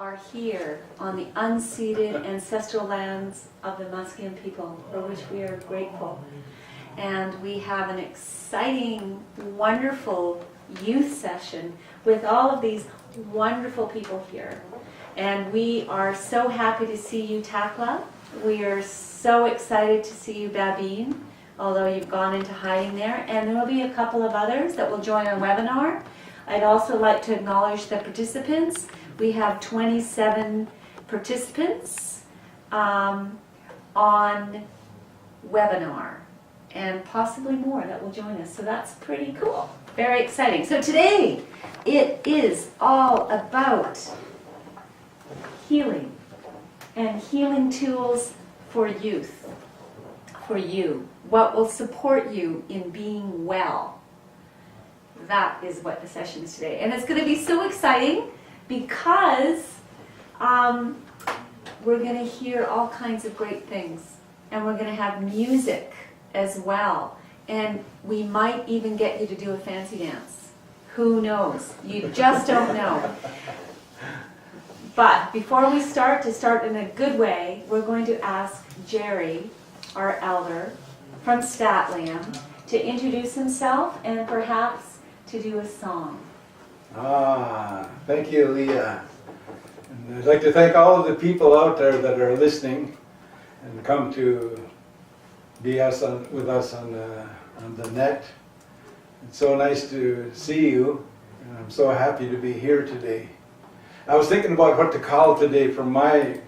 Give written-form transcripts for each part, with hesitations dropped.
are here on the unceded ancestral lands of the Musqueam people, for which we are grateful. And we have an exciting, wonderful youth session with all of these wonderful people here. And we are so happy to see you, Takla. We are so excited to see you, Babine, although you've gone into hiding there. And there will be a couple of others that will join our webinar. I'd also like to acknowledge the participants. We have 27 participants on webinar, and possibly more that will join us. So that's pretty cool. Very exciting. So today, it is all about healing and healing tools for youth, for you. What will support you in being well. That is what the session is today. And it's going to be so exciting because we're going to hear all kinds of great things. And we're going to have music as well. And we might even get you to do a fancy dance. Who knows? You just don't know. But before we start, to start in a good way, we're going to ask Jerry, our elder from Statland, to introduce himself and perhaps to do a song. Thank you, Leah. And I'd like to thank all of the people out there that are listening and come to be with us on the net. It's so nice to see you, and I'm so happy to be here today. I was thinking about what to call today from my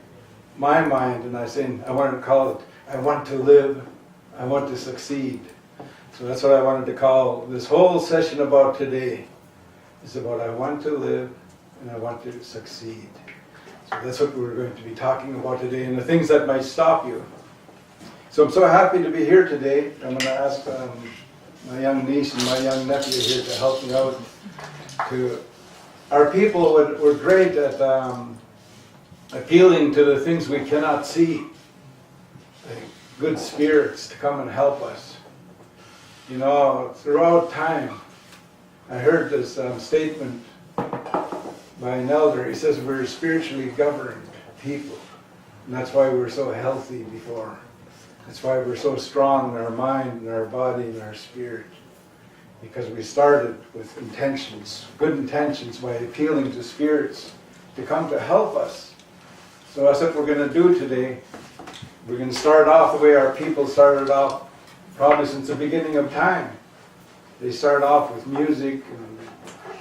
mind, and I was saying I wanted to call it, I want to live, I want to succeed. So that's what I wanted to call this whole session about today. It's about I want to live and I want to succeed. So that's what we're going to be talking about today, and the things that might stop you. So I'm so happy to be here today. I'm going to ask my young niece and my young nephew here to help me out. Our people were great at appealing to the things we cannot see, like good spirits to come and help us. You know, throughout time, I heard this statement by an elder. He says we're spiritually governed people, and that's why we're so healthy before. That's why we're so strong in our mind and our body and our spirit. Because we started with intentions, good intentions, by appealing to spirits to come to help us. So that's what we're going to do today. We're going to start off the way our people started off probably since the beginning of time. They start off with music and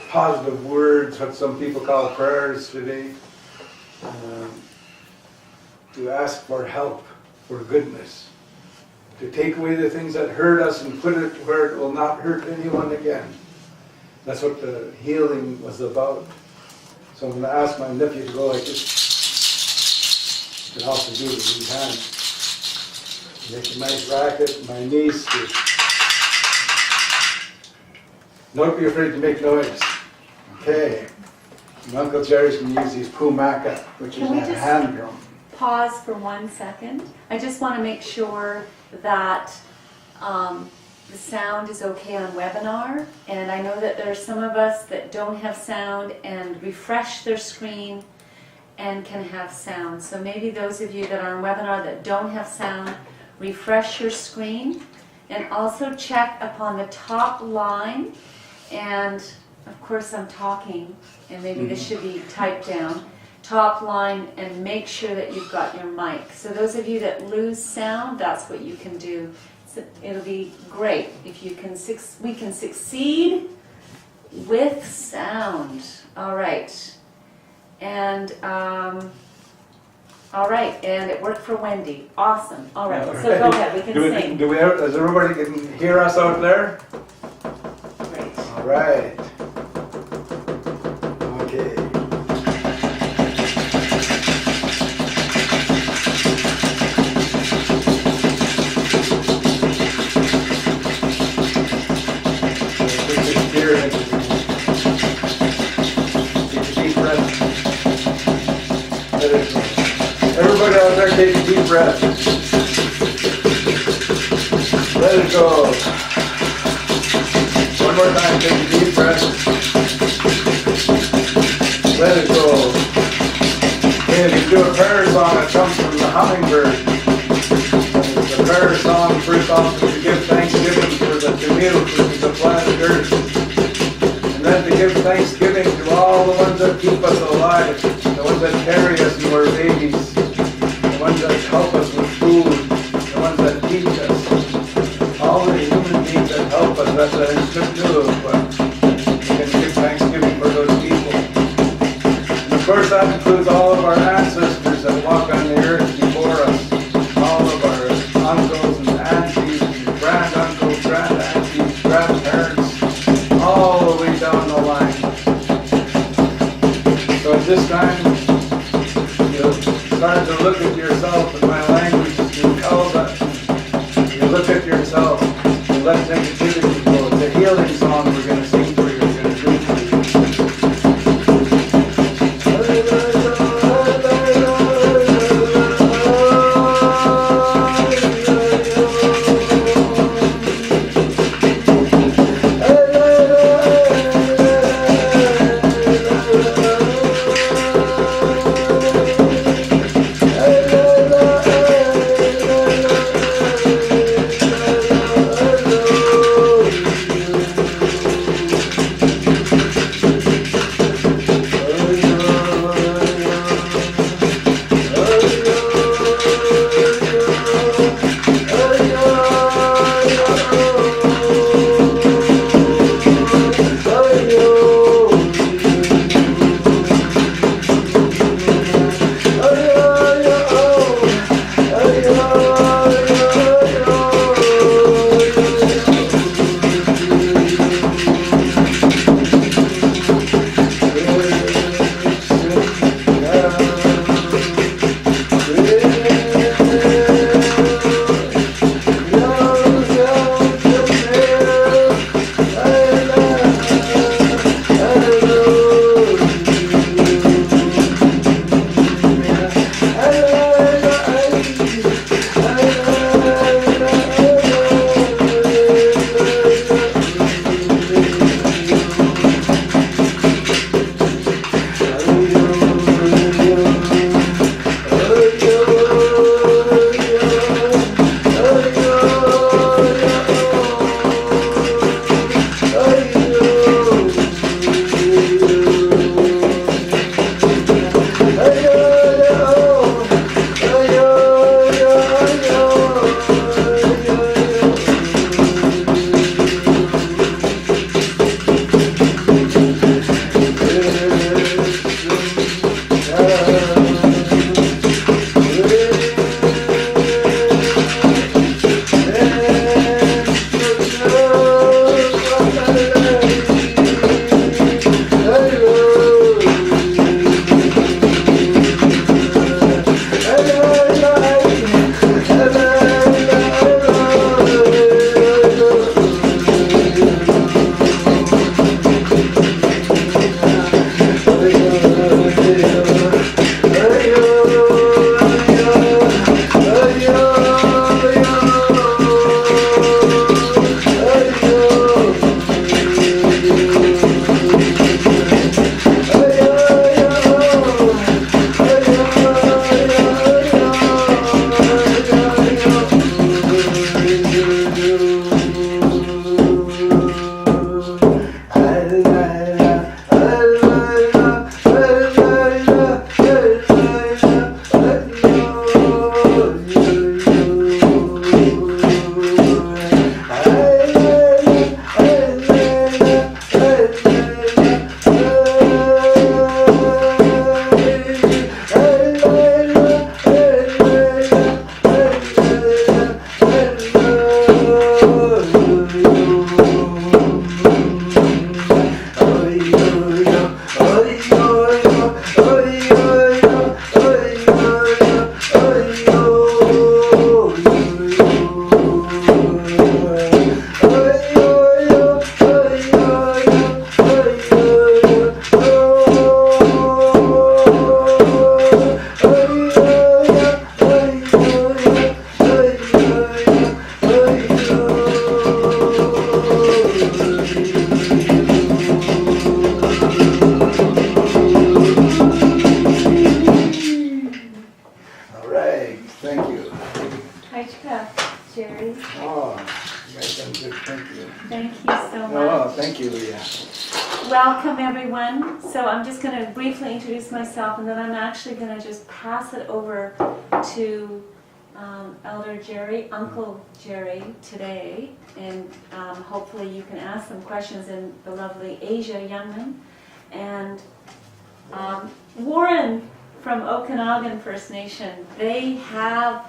positive words, what some people call prayers today, to ask for help, for goodness, to take away the things that hurt us and put it where it will not hurt anyone again. That's what the healing was about. So I'm going to ask my nephew to go like this. You can also do it with his hands. Make a nice racket. My niece, don't be afraid to make noise. Okay. And Uncle Jerry's going to use his pumaka, which is a hand drum. Pause for 1 second. I just want to make sure that the sound is okay on webinar, and I know that there are some of us that don't have sound and refresh their screen and can have sound. So maybe those of you that are on webinar that don't have sound, refresh your screen, and also check upon the top line. And of course I'm talking, and maybe this should be typed down. Top line, and make sure that you've got your mic. So those of you that lose sound, that's what you can do. So it'll be great if you can. We can succeed with sound. All right, and all right, and it worked for Wendy. Awesome. All right, so go ahead. We can sing. Does everybody can hear us out there? Great. All right. Okay. Everybody out there, take a deep breath. Let it go. One more time, take a deep breath. Let it go. hummingbird. It's a prayer song first off to give thanksgiving for the Tamil, which is the planet Earth. And then to give thanksgiving to all the ones that keep us alive, the ones that carry us when we're babies, the ones that help us with food, the ones that teach us, all the human beings that help us. That's an instrument but we can give thanksgiving for those people. And of course that includes all of our ancestors that walk on the earth before us, all of our uncles and aunties, and grand-uncles, grand-aunties, grandparents, all the way down the line. So at this time, you'll start to look at yourself, in my language, you call that. You look at yourself, and let negativity go. It's a healing song we're going to sing for you, we're going to do for you. Thank you, Leah. Welcome, everyone. So I'm just going to briefly introduce myself, and then I'm actually going to just pass it over to Elder Jerry, Uncle Jerry today, and hopefully you can ask some questions, and the lovely Asia Youngman and Warren from Okanagan First Nation. They have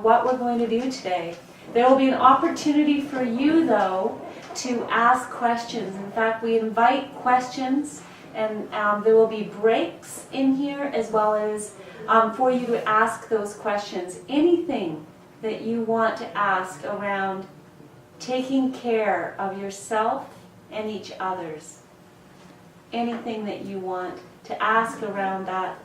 what we're going to do today. There will be an opportunity for you, though, to ask questions. In fact, we invite questions, and there will be breaks in here as well as for you to ask those questions. Anything that you want to ask around taking care of yourself and each other's. Anything that you want to ask around that.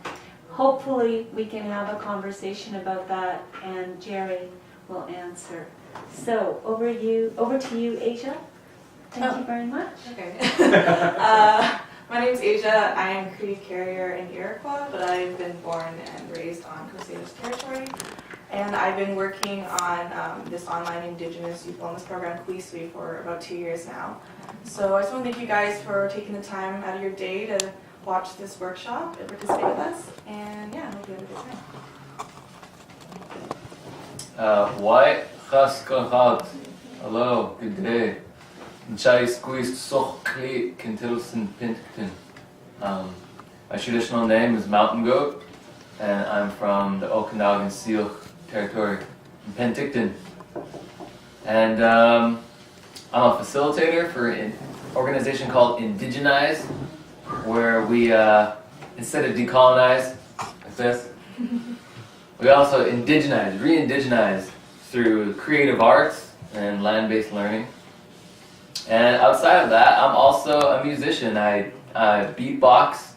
Hopefully we can have a conversation about that, and Jerry will answer. So over to you, Asia. Thank you very much. Okay. My name's Asia. I am Cree carrier in Iroquois, but I've been born and raised on Crusaders territory. And I've been working on this online Indigenous Youth Wellness program, Queeswe, for about 2 years now. So I just want to thank you guys for taking the time out of your day to watch this workshop and participate with us. And yeah, I hope you have a good time. White Chas Kachat. Hello, good day. Chai squeezed soch kli kintilson pintkton. My traditional name is Mountain Goat, and I'm from the Okanagan Seal territory in Penticton. And I'm a facilitator for an organization called Indigenize, where we, instead of decolonize, like this, we also indigenize, re-indigenize through creative arts and land-based learning. And outside of that, I'm also a musician. I beatbox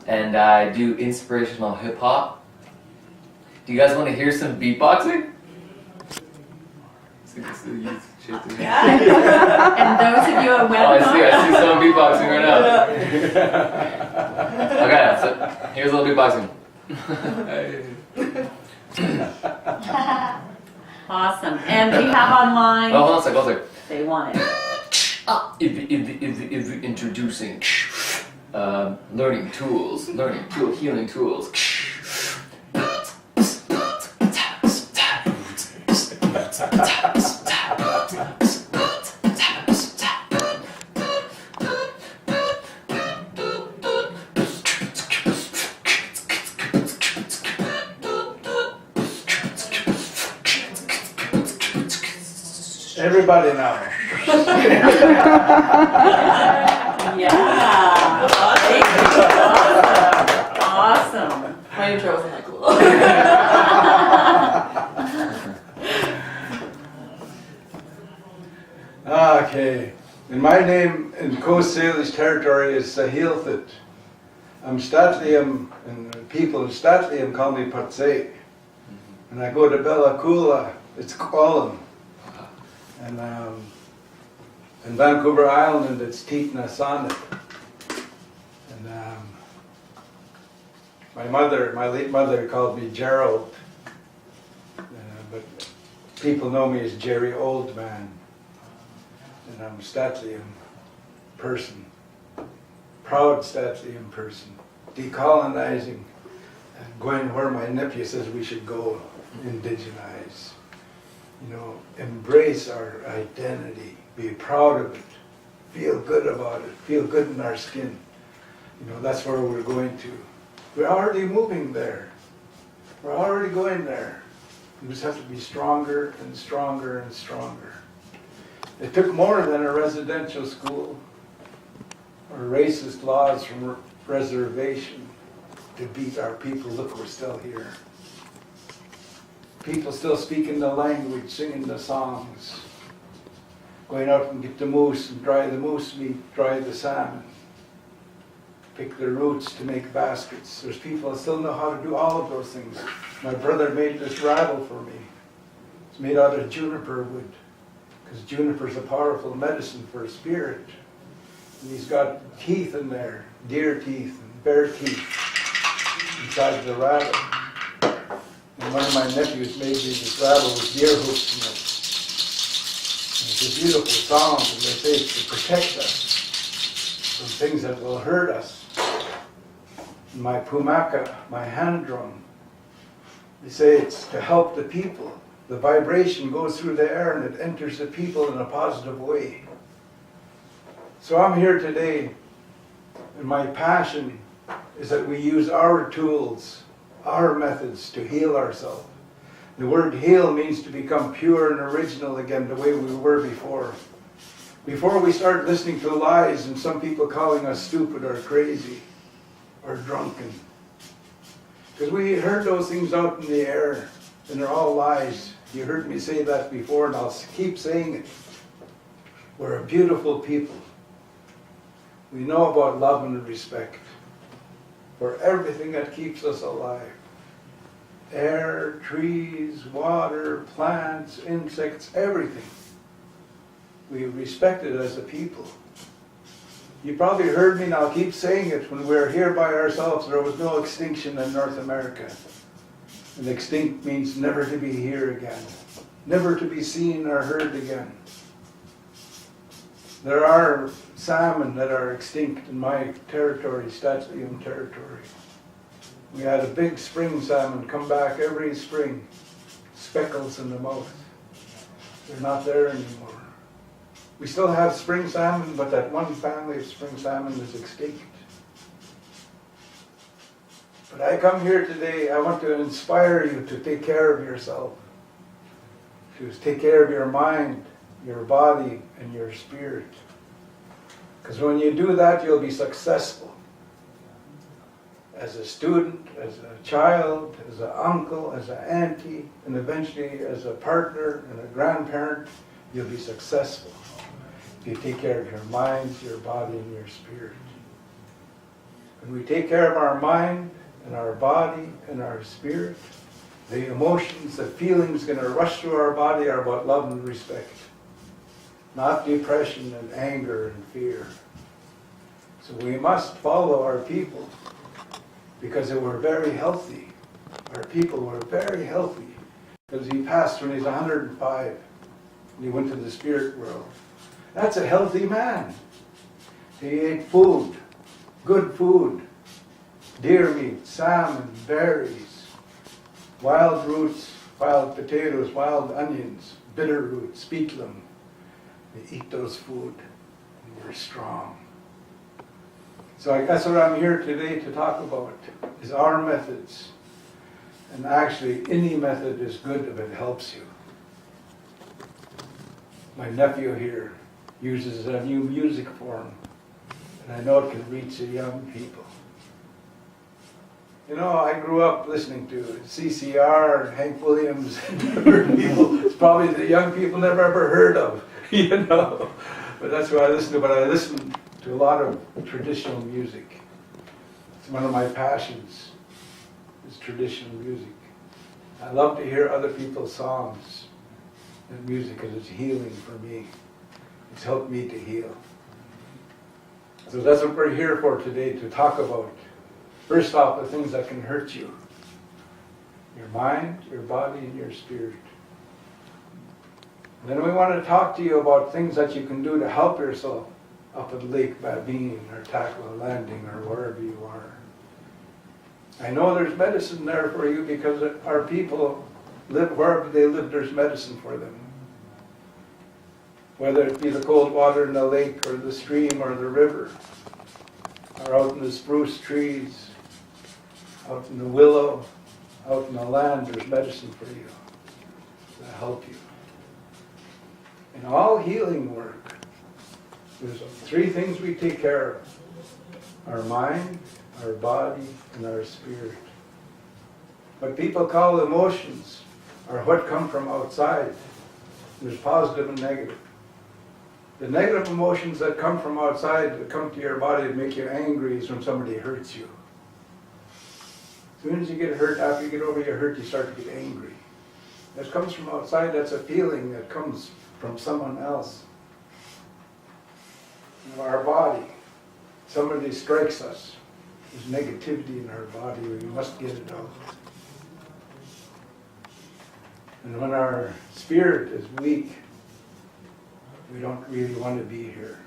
and I do inspirational hip hop. Do you guys want to hear some beatboxing? Yeah. And those of you on Oh, I see some beatboxing right now. Okay, so here's a little beatboxing. Awesome. And we have online. Oh, hold on a sec. They want it. If introducing learning tools, healing tools. Everybody now. Yeah. Awesome. My intro wasn't that cool. Okay. And my name in Coast Salish territory is Sahilthit. I'm Statlium, and people in Statlium call me Patsay. And I go to Bella Coola, it's Qualum. And in Vancouver Island, it's Teetna Sonnet. And my late mother called me Gerald, but people know me as Jerry Oldman. And I'm a Statlium person, proud Statlium person, decolonizing and going where my nephew says we should go, indigenize. You know, embrace our identity, be proud of it, feel good about it, feel good in our skin. You know, that's where we're going to. We're already moving there. We're already going there. We just have to be stronger and stronger and stronger. It took more than a residential school or racist laws from reservation to beat our people. Look, we're still here. People still speaking the language, singing the songs, going out and get the moose and dry the moose meat, dry the salmon, pick the roots to make baskets. There's people that still know how to do all of those things. My brother made this rattle for me. It's made out of juniper wood, because juniper's a powerful medicine for a spirit. And he's got teeth in there, deer teeth and bear teeth inside the rattle. And one of my nephews made me this rattle with deer hooves in it. And It's a beautiful sound, and they say it's to protect us from things that will hurt us. My pumaka, my hand drum, they say it's to help the people. The vibration goes through the air and it enters the people in a positive way. So I'm here today, and my passion is that we use our tools, our methods to heal ourselves. The word heal means to become pure and original again, the way we were before. Before we start listening to lies and some people calling us stupid or crazy or drunken. Because we heard those things out in the air, and they're all lies. You heard me say that before, and I'll keep saying it. We're a beautiful people. We know about love and respect for everything that keeps us alive. Air, trees, water, plants, insects, everything. We respect it as a people. You probably heard me, and I'll keep saying it, when we were here by ourselves, there was no extinction in North America. And extinct means never to be here again. Never to be seen or heard again. There are salmon that are extinct in my territory, Statlium territory. We had a big spring salmon come back every spring, speckles in the mouth. They're not there anymore. We still have spring salmon, but that one family of spring salmon is extinct. But I come here today, I want to inspire you to take care of yourself, to take care of your mind, your body, and your spirit. Because when you do that, you'll be successful. As a student, as a child, as an uncle, as an auntie, and eventually as a partner and a grandparent, you'll be successful. If you take care of your mind, your body, and your spirit. When we take care of our mind and our body and our spirit, the emotions, the feelings going to rush through our body are about love and respect. Not depression and anger and fear. So we must follow our people because they were very healthy. Our people were very healthy because he passed when he was 105 and he went to the spirit world. That's a healthy man. He ate food, good food, deer meat, salmon, berries, wild roots, wild potatoes, wild onions, bitter roots, speak them. They eat those food and they're strong. So that's what I'm here today to talk about, is our methods. And actually, any method is good if it helps you. My nephew here uses a new music form, and I know it can reach the young people. You know, I grew up listening to CCR and Hank Williams and different people. It's probably the young people never ever heard of, you know. But that's what I listen to. But I listen to a lot of traditional music. It's one of my passions, is traditional music. I love to hear other people's songs and music because it's healing for me. It's helped me to heal. So that's what we're here for today, to talk about. First off, the things that can hurt you. Your mind, your body, and your spirit. And then we want to talk to you about things that you can do to help yourself up at Lake Babine or Takla Landing or wherever you are. I know there's medicine there for you because our people live wherever they live, there's medicine for them. Whether it be the cold water in the lake or the stream or the river, or out in the spruce trees, out in the willow, out in the land, there's medicine for you to help you. In all healing work, there's three things we take care of: our mind, our body, and our spirit. What people call emotions are what come from outside. There's positive and negative. The negative emotions that come from outside, that come to your body to make you angry, is when somebody hurts you. As soon as you get hurt, after you get over your hurt, you start to get angry. That comes from outside. That's a feeling that comes from someone else. In our body, somebody strikes us. There's negativity in our body. We must get it out. And when our spirit is weak, we don't really want to be here.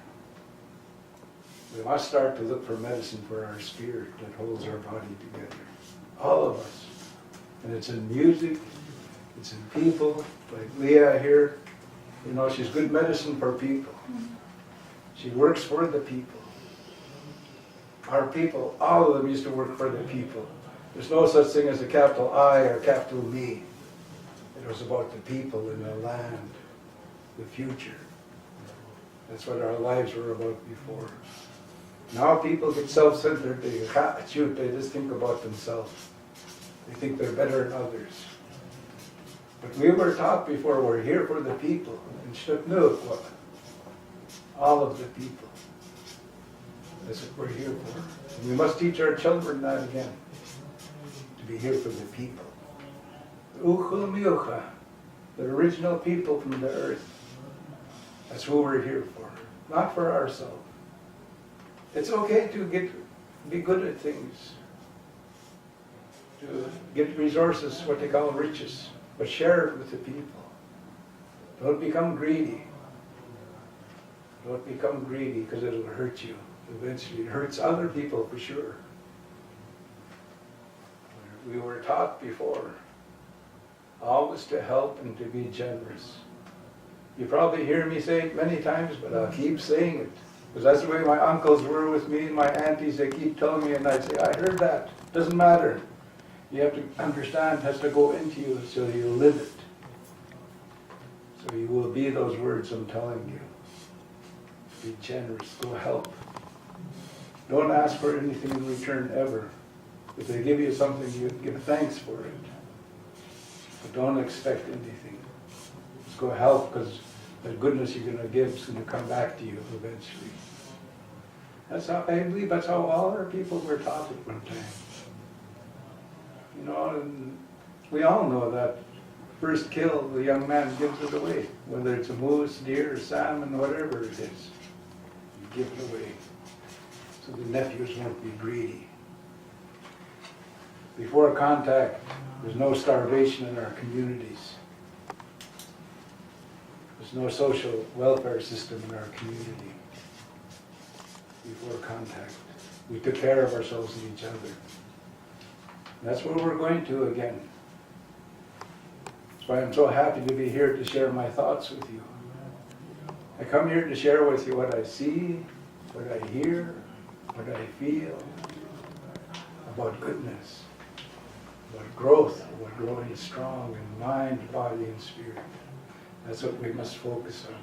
We must start to look for medicine for our spirit that holds our body together. All of us. And it's in music, it's in people, like Leah here. You know, she's good medicine for people. She works for the people. Our people, all of them used to work for the people. There's no such thing as a capital I or capital me. It was about the people and the land, the future. That's what our lives were about before. Now people get self-centered, they just think about themselves. They think they're better than others. But we were taught before, we're here for the people. And all of the people. That's what we're here for. And we must teach our children that again. To be here for the people. The original people from the earth. That's who we're here for. Not for ourselves. It's okay to be good at things. To get resources, what they call riches. But share it with the people. Don't become greedy. Don't become greedy because it'll hurt you. Eventually it hurts other people for sure. We were taught before always to help and to be generous. You probably hear me say it many times, but I'll keep saying it. Because that's the way my uncles were with me and my aunties. They keep telling me, and I say, I heard that. Doesn't matter. You have to understand, it has to go into you so you live it. So you will be those words I'm telling you. Be generous. Go help. Don't ask for anything in return ever. If they give you something, you give thanks for it. But don't expect anything. Just go help, because the goodness you're going to give is going to come back to you eventually. That's how, I believe that's how all our people were taught at one time. You know, and we all know that first kill, the young man gives it away. Whether it's a moose, deer, or salmon, whatever it is, you give it away. So the nephews won't be greedy. Before contact, there's no starvation in our communities. There's no social welfare system in our community. Before contact, we took care of ourselves and each other. That's where we're going to again. That's why I'm so happy to be here to share my thoughts with you. I come here to share with you what I see, what I hear, what I feel about goodness, about growth, about growing strong in mind, body, and spirit. That's what we must focus on.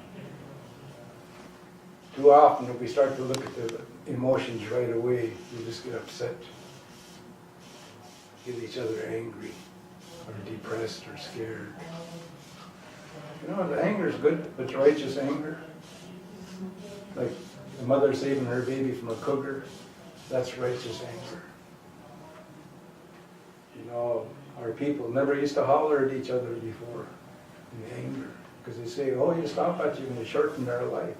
Too often, if we start to look at the emotions right away, we just get upset, get each other angry, or depressed, or scared. You know, the anger is good, but righteous anger, like the mother saving her baby from a cougar, that's righteous anger. You know, our people never used to holler at each other before in anger, because they say, oh, you stop that, you're going to shorten their life.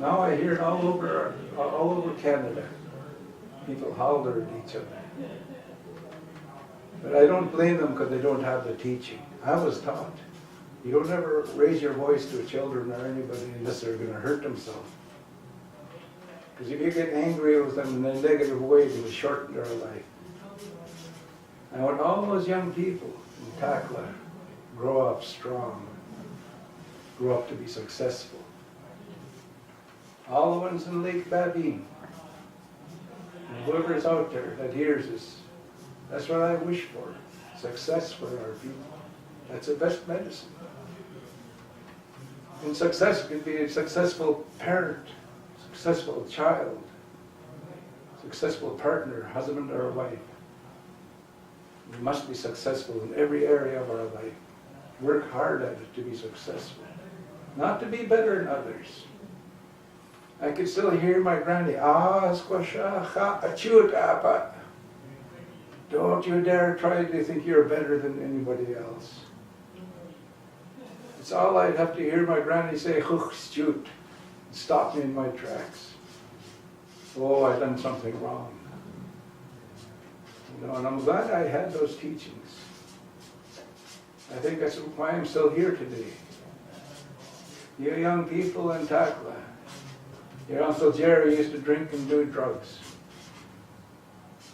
Now I hear it all over Canada. People holler at each other. But I don't blame them because they don't have the teaching. I was taught. You don't ever raise your voice to children or anybody unless they're going to hurt themselves. Because if you get angry with them in a negative way, it will shorten their life. I want all those young people in Takla grow up strong, grow up to be successful. All the ones in Lake Babine, and whoever's out there that hears this, that's what I wish for. Success for our people. That's the best medicine. And success can be a successful parent, successful child, successful partner, husband or wife. We must be successful in every area of our life. Work hard at it to be successful. Not to be better than others. I can still hear my granny, don't you dare try to think you're better than anybody else. It's all I'd have to hear my granny say, shoot, stop me in my tracks. Oh, I've done something wrong. You know, and I'm glad I had those teachings. I think that's why I'm still here today. You young people in Takla. Your Uncle Jerry used to drink and do drugs.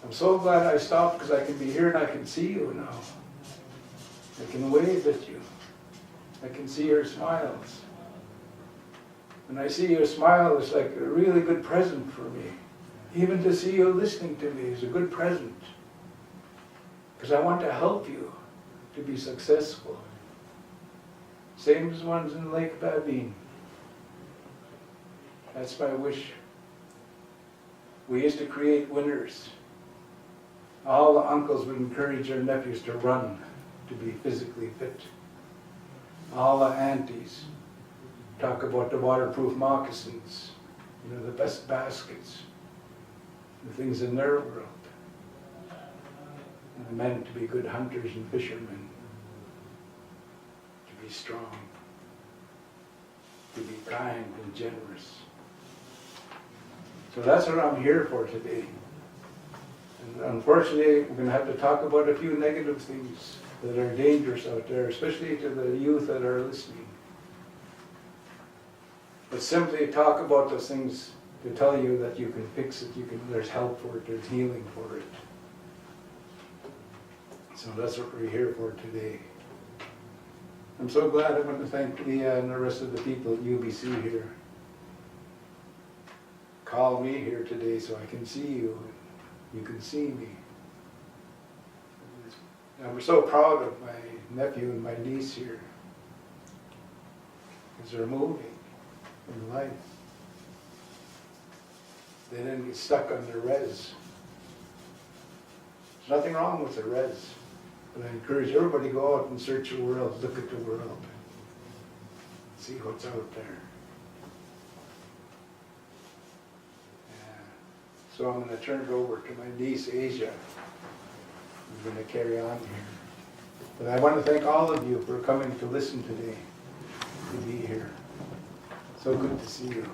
I'm so glad I stopped because I can be here and I can see you now. I can wave at you. I can see your smiles. When I see you smile, it's like a really good present for me. Even to see you listening to me is a good present. Because I want to help you to be successful. Same as ones in Lake Babine. That's my wish. We used to create winners. All the uncles would encourage their nephews to run, to be physically fit. All the aunties talk about the waterproof moccasins, the best baskets, the things in their world. And the men to be good hunters and fishermen, to be strong, to be kind and generous. So that's what I'm here for today. And unfortunately, we're going to have to talk about a few negative things that are dangerous out there, especially to the youth that are listening. But simply talk about those things to tell you that you can fix it, there's help for it, there's healing for it. So that's what we're here for today. I'm so glad. I want to thank Leah and the rest of the people at UBC here. Call me here today so I can see you and you can see me. And we're so proud of my nephew and my niece here because they're moving in life. They didn't get stuck on their res. There's nothing wrong with the res, but I encourage everybody to go out and search the world, look at the world, see what's out there. So I'm going to turn it over to my niece, Asia. I'm going to carry on here. But I want to thank all of you for coming to listen today, to be here. So good to see you.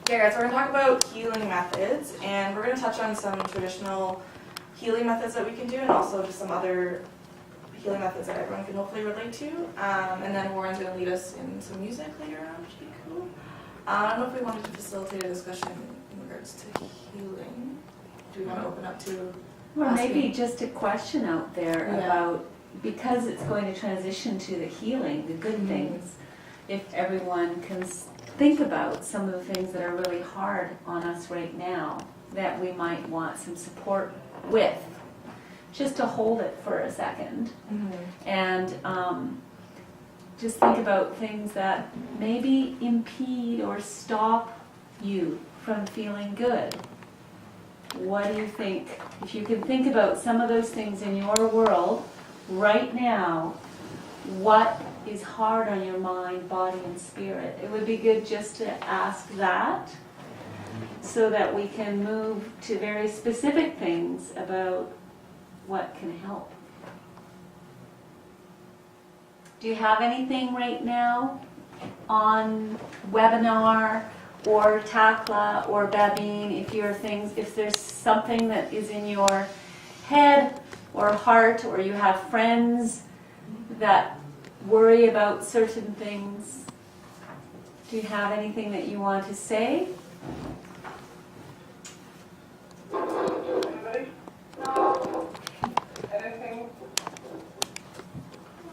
Guys, we're going to talk about healing methods, and we're going to touch on some traditional healing methods that we can do, and also just some other healing methods that everyone can hopefully relate to. And then Warren's going to lead us in some music later on, which would be cool. I don't know if we wanted to facilitate a discussion in regards to healing. Do we want to open up to... Or maybe just a question out there about, because it's going to transition to the healing, the good things, if everyone can think about some of the things that are really hard on us right now that we might want some support with. Just to hold it for a second. And just think about things that maybe impede or stop you from feeling good. What do you think? If you can think about some of those things in your world right now, what is hard on your mind, body, and spirit? It would be good just to ask that so that we can move to very specific things about what can help. Do you have anything right now on webinar or Takla or Babine, if there's something that is in your head or heart, or you have friends that worry about certain things? Do you have anything that you want to say? Anybody? No. Anything?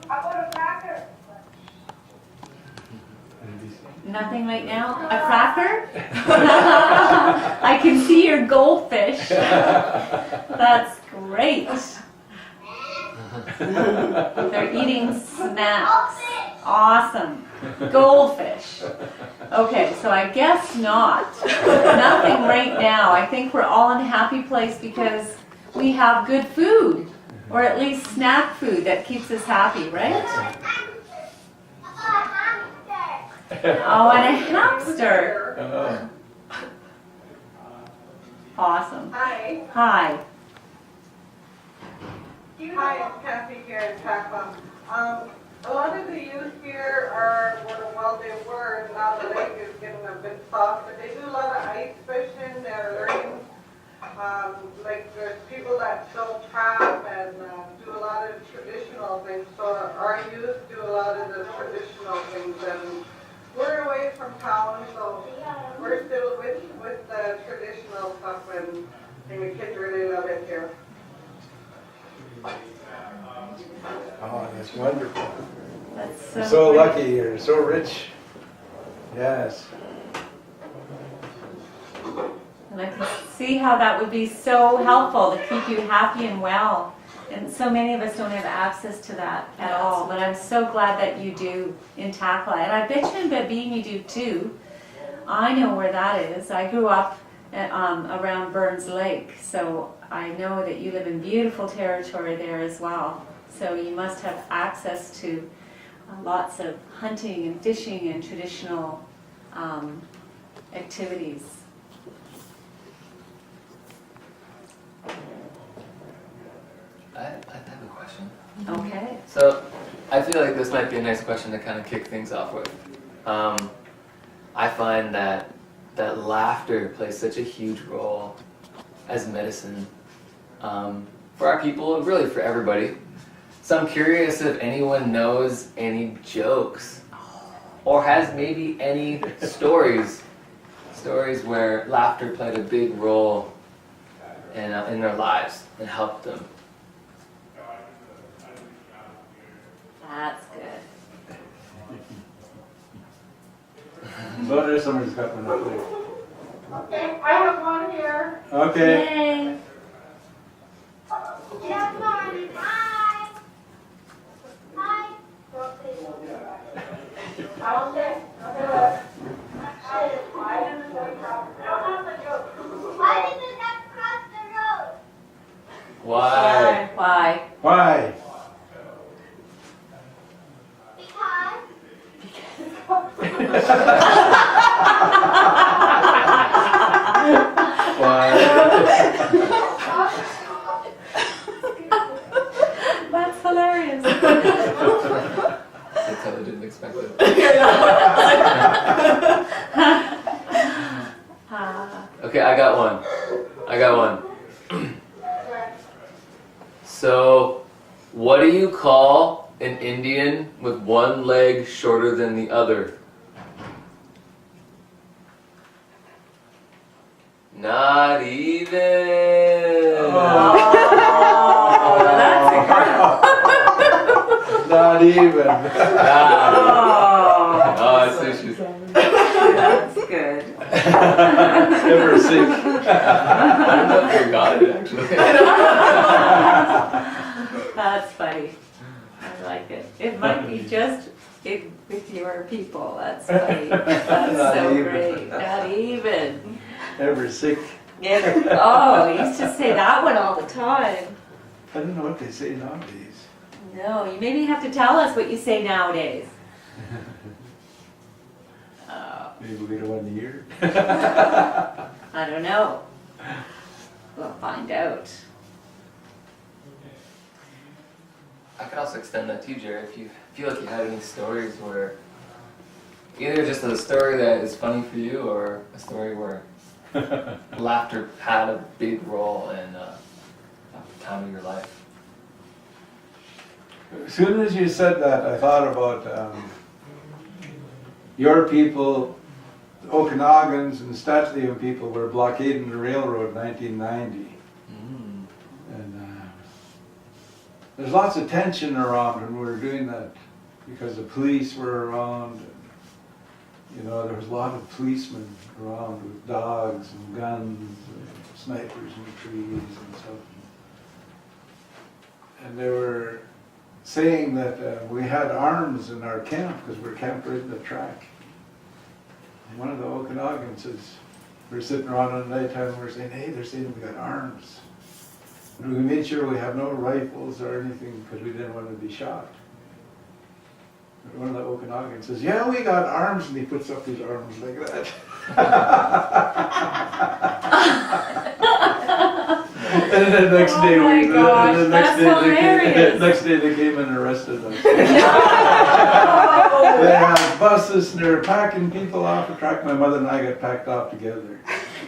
How about a cracker? Nothing right now? A cracker? I can see your goldfish. That's great. They're eating snacks. Awesome. Goldfish. Okay, so I guess not. Nothing right now. I think we're all in a happy place because we have good food, or at least snack food that keeps us happy, right? Oh, and a hamster. Awesome. Hi. Hi. Hi, it's Kathy here in Takla. A lot of the youth here are, well, they were, now the lake is getting a bit soft, but they do a lot of ice fishing. They're learning, like there's people that still trap and do a lot lot of traditional things. So our youth do a lot of the traditional things, and we're away from town, so we're still with the traditional stuff, and the kids really love it here. Oh, that's wonderful. That's You're so so great. lucky, you're so rich. Yes. And I can see how that would be so helpful to keep you happy and well. And so many of us don't have access to that at all. But I'm so glad that you do in Takla. And I bet you in Babine you do too. I know where that is. I grew up around Burns Lake. So I know that you live in beautiful territory there as well. So you must have access to lots of hunting and fishing and traditional activities. I have a question. Okay. So, I feel like this might be a nice question to kind of kick things off with. I find that laughter plays such a huge role as medicine for our people and really for everybody. So I'm curious if anyone knows any jokes or has maybe any stories where laughter played a big role in their lives and helped them. That's good. So there's somebody's got one up there. Okay, I have one here. Okay. Yay. Good morning. Hi. Hi. Okay. Why did the duck cross the road? Why? Why? Why? Because That's hilarious. I totally didn't expect it. Okay, I got one. So, what do you call an Indian with one leg shorter than the other? Not even. Not even. Oh, it's sushi. That's good. Ever sick. I don't know if you got it actually. That's funny. I like it. It might be just with your people. That's funny. That's Not so even. great. Not even. Ever sick. Yeah. Oh, you used to say that one all the time. I don't know what they say nowadays. No, you maybe have to tell us what you say nowadays. Maybe we don't want to hear. I don't know. We'll find out. I could also extend that to you, Jerry, if you feel like you had any stories where either just a story that is funny for you or a story where laughter had a big role in a time of your life. As soon as you said that, I thought about your people, the Okanagans and the Statlian people were blockading the railroad in 1990. And there's lots of tension around when we were doing that because the police were around. And, you know, there was a lot of policemen around with dogs and guns and snipers in the trees and stuff. And they were saying that we had arms in our camp because we're camped right in the track. And one of the Okanagans says, we're sitting around at nighttime and we're saying, hey, they're saying we got arms. And we made sure we have no rifles or anything because we didn't want to be shot. And one of the Okanagans says, yeah, we got arms, and he puts up his arms like that. And then the next day, Oh my gosh, the that's hilarious. next day they came and arrested us. They had buses and they were packing people off the track. My mother and I got packed off together.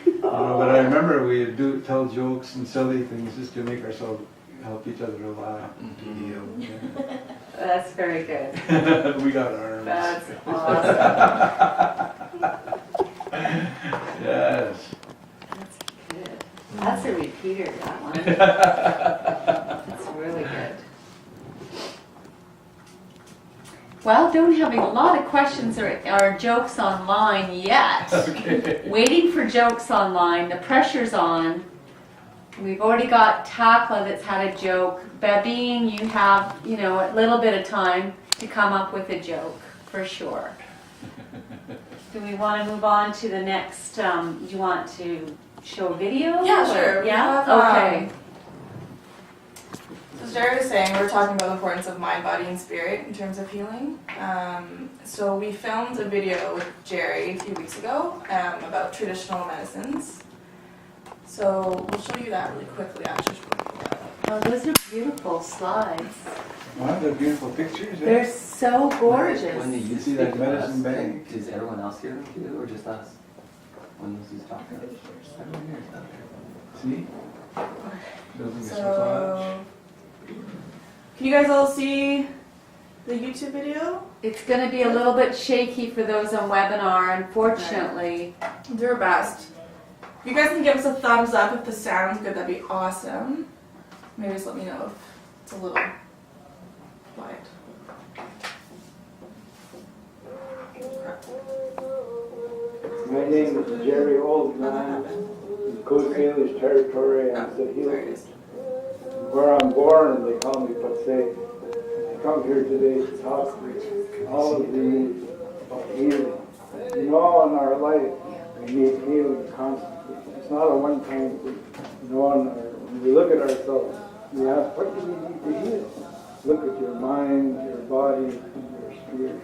You know, but I remember we would tell jokes and silly things just to make ourselves help each other a lot to heal. That's very good. Yeah. We got arms. That's awesome. Yes. That's good. That's a repeater, that one. That's really good. Well, don't have a lot of questions or jokes online yet. Okay. Waiting for jokes online. The pressure's on. We've already got Takla that's had a joke. Babine, you have, a little bit of time to come up with a joke, for sure. Do we want to move on to the next, do you want to show a video? Yeah, or- sure. We Yeah? have, Okay. As Jerry was saying, we're talking about the importance of mind, body, and spirit in terms of healing. So we filmed a video with Jerry a few weeks ago about traditional medicines. So we'll show you that really quickly, actually. Oh, those are beautiful slides. Wow, they're beautiful pictures. They're so gorgeous. When you You see speak that of medicine us, bag? does everyone else hear them too, or just us? When he's talking? Everyone hears them. See? Building a So, can you guys all see the YouTube video? It's going to be a little bit shaky for those on webinar, unfortunately. Do our best. If you guys can give us a thumbs up if the sound's good, that'd be awesome. Maybe just let me know if it's a little quiet. My name is Jerry Oldman, Coast Salish Territory, and There it Sahil. is. Where I'm born, they call me Patsay. I come here today to talk all of the about healing. In our life, we need healing constantly. It's not a one-time thing. When we look at ourselves, we ask, what do we need to heal? Look at your mind, your body, and your spirit.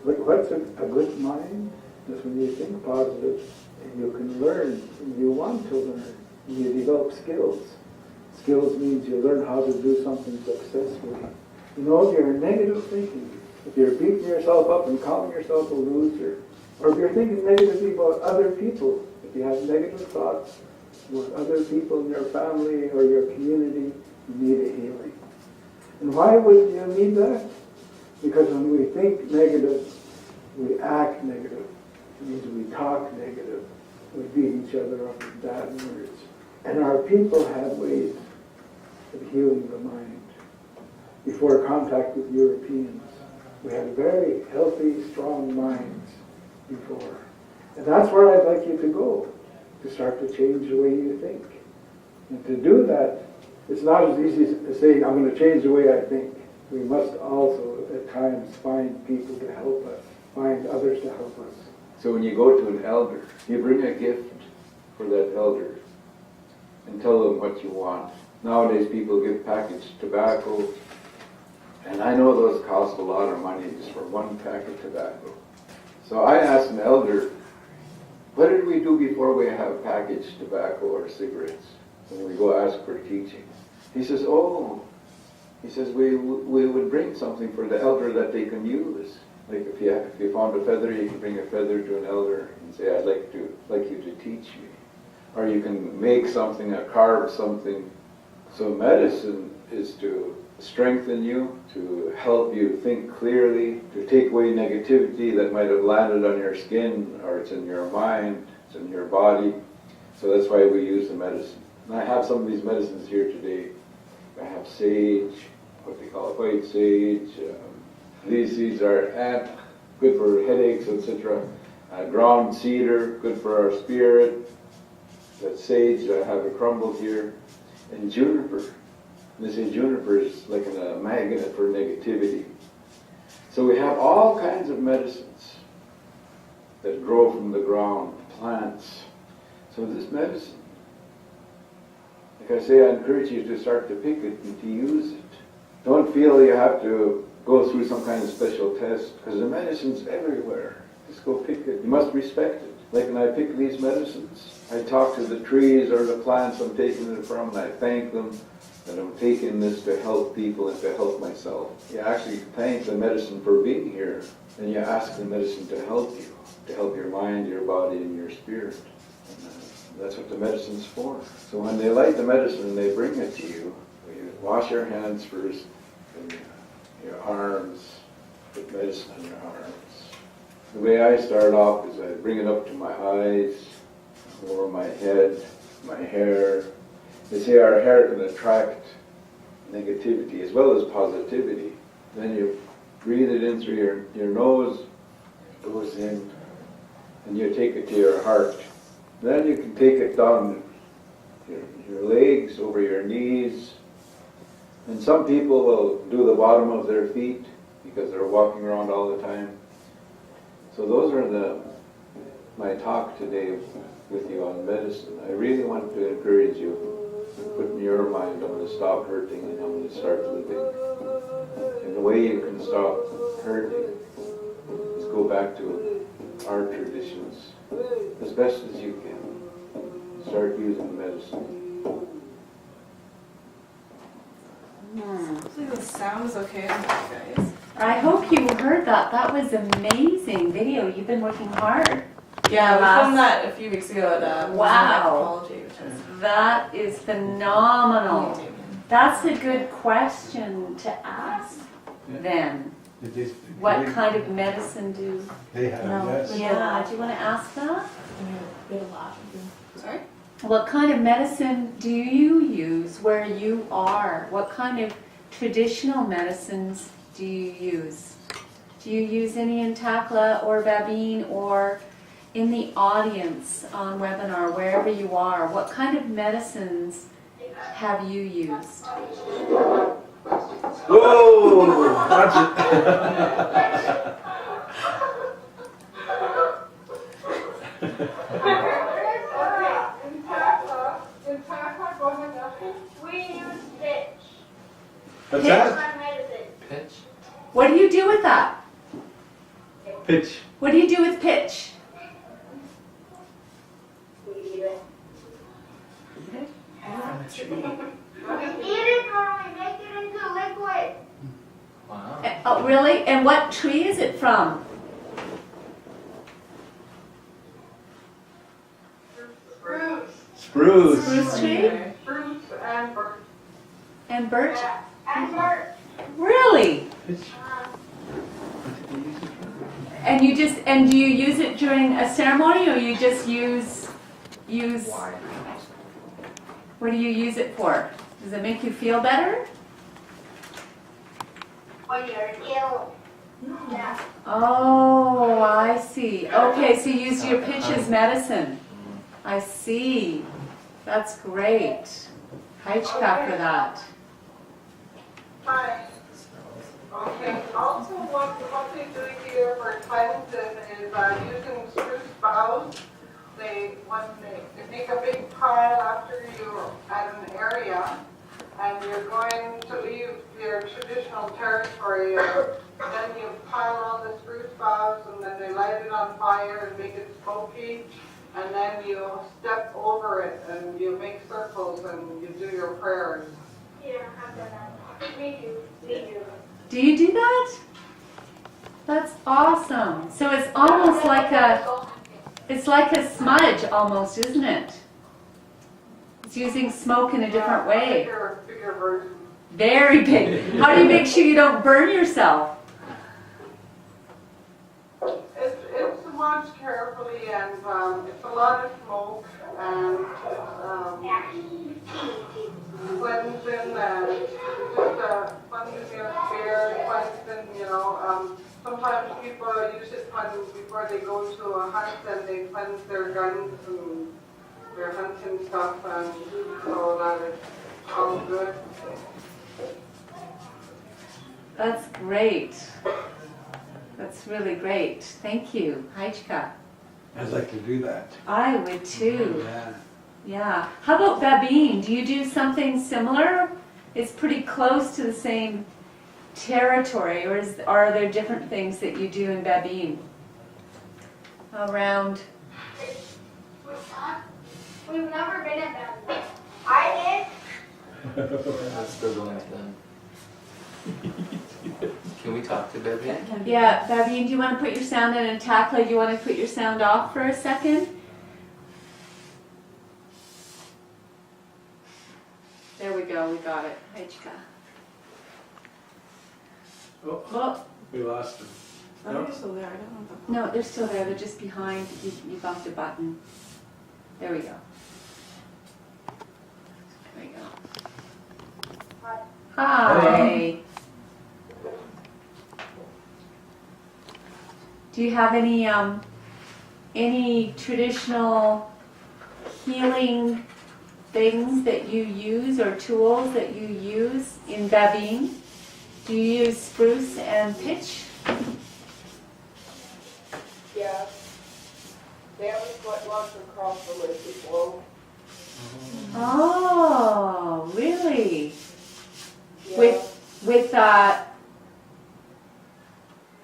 What's a good mind? Is when you think positive, and you can learn, and you want to learn, and you develop skills. Skills means you learn how to do something successfully. If you're negative thinking, if you're beating yourself up and calling yourself a loser, or if you're thinking negatively about other people, if you have negative thoughts about other people in your family or your community, you need a healing. And why would you need that? Because when we think negative, we act negative. It means we talk negative. We beat each other up with bad words. And our people had ways of healing the mind. Before contact with Europeans, we had very healthy, strong minds before. And that's where I'd like you to go, to start to change the way you think. And to do that, it's not as easy as saying, I'm going to change the way I think. We must also, at times, find people to help us, find others to help us. So when you go to an elder, you bring a gift for that elder and tell them what you want. Nowadays people give packaged tobacco, and I know those cost a lot of money just for one pack of tobacco. So I asked an elder, what did we do before we have packaged tobacco or cigarettes when we go ask for teaching? He says, we would bring something for the elder that they can use. Like if you found a feather, you can bring a feather to an elder and say, I'd like you to teach me. Or you can make something, or carve something. So medicine is to strengthen you, to help you think clearly, to take away negativity that might have landed on your skin, or it's in your mind, it's in your body. So that's why we use the medicine. And I have some of these medicines here today. I have sage, what they call white sage. These seeds are good for headaches, etc. Ground cedar, good for our spirit. That sage, I have it crumbled here. And juniper. They say juniper is like a magnet for negativity. So we have all kinds of medicines that grow from the ground, plants. So this medicine, like I say, I encourage you to start to pick it and to use it. Don't feel you have to go through some kind of special test, because the medicine's everywhere. Just go pick it. You must respect it. Like when I pick these medicines, I talk to the trees or the plants I'm taking it from, and I thank them that I'm taking this to help people and to help myself. You actually thank the medicine for being here, and you ask the medicine to help you, to help your mind, your body, and your spirit. And That's what the medicine's for. So when they light the medicine and they bring it to you, you wash your hands first, and your arms, put medicine on your arms. The way I start off is I bring it up to my eyes, over my head, my hair. They say our hair can attract negativity as well as positivity. Then you breathe it in through your nose, it goes in, and you take it to your heart. Then you can take it down your legs, over your knees. And some people will do the bottom of their feet because they're walking around all the time. So those are my talk today with you on medicine. I really want to encourage you, put in your mind, I'm going to stop hurting and I'm going to start living. And the way you can stop hurting is go back to our traditions as best as you can. Start using medicine. Hopefully the sound is okay on you guys. I hope you heard that. That was amazing video. You've been working hard. Yeah, we Last- filmed that a few weeks ago at Wow. Anthropology, which is That is phenomenal. That's a good question to ask then. What kind of medicine do? They have, yes. Yeah, do you want to ask that? Sorry? What kind of medicine do you use where you are? What kind of traditional medicines do you use? Do you use any in Takla or Babine or in the audience on webinar, wherever you are? What kind of medicines have you used? Whoa! Watch it. In Tata, go ahead, Ashley. We use pitch. What's Pitch. that? On medicine. Pitch. What do you do with that? Pitch. What do you do with pitch? We eat it. Yeah. We eat it or we make it into liquid. Wow. Oh, really? And what tree is it from? Spruce, Spruce. Spruce tree? spruce and birch. And birch? And birch. Really? Pitch. And do you use it during a ceremony or you just use what do you use it for? Does it make you feel better? When you're ill. Yeah. Oh, I see. Okay, so you use your pitch as medicine. I see. That's great. Haichka for that. Hi. Okay, also what they do here for cleansing is using spruce boughs. When they make a big pile after you're at an area and you're going to leave your traditional territory, then you pile all the spruce boughs and then they light it on fire and make it smoky. And then you step over it and you make circles and you do your prayers. Yeah, I've done that. We do. We do. Do you do that? That's awesome. So it's almost like a smudge almost, isn't it? It's using smoke in a different way. Bigger version. Very big. How do you make sure you don't burn yourself? It's watched carefully and it's a lot of smoke and cleansing and just cleansing your spirit, cleansing, sometimes people use it before they go to a hunt and they cleanse their guns and their hunting stuff and so that it's all good. That's great. That's really great. Thank you. Haichka. I'd like to do that. I would too. Yeah. Yeah. How about Babine? Do you do something similar? It's pretty close to the same territory, or are there different things that you do in Babine? Around. We've never been at that. I Let's go going to them. Can we talk to Debbie? Yeah, Babine, do you want to put your sound in and Takla, do you want to put your sound off for a second? Ejka? Oh, Oh, we lost him. I think it's still there. I don't know. no, they're still there. They're just behind. You bumped a button. There we go. There we go. Hi. Do you have any traditional healing things that you use or tools that you use in Babine? Do you use spruce and pitch? Yeah. They always want to cross the way people. Oh, really? Yeah.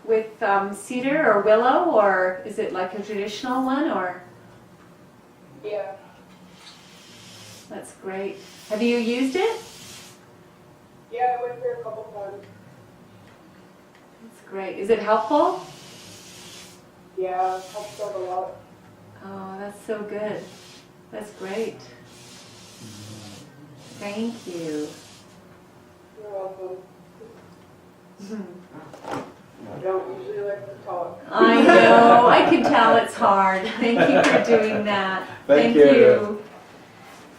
With cedar or willow, or is it like a traditional one, or? Yeah. That's great. Have you used it? Yeah, I went there a couple times. That's great. Is it helpful? Yeah, helps out a lot. Oh, that's so good. That's great. Thank you. You're welcome. I don't usually like to talk. I know. I can tell it's hard. Thank you for doing that. Thank you.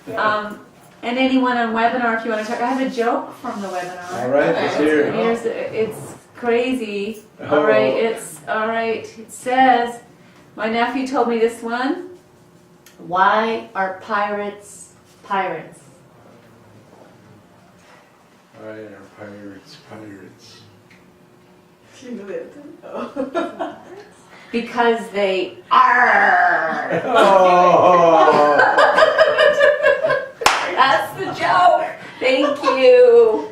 And anyone on webinar, if you want to talk, I have a joke from the webinar. All right, let's hear it. It's crazy. Oh. All right, It says, my nephew told me this one. Why are pirates pirates? All right, our pirates. You know that. Oh. Because they are. Oh. That's the joke. Thank you.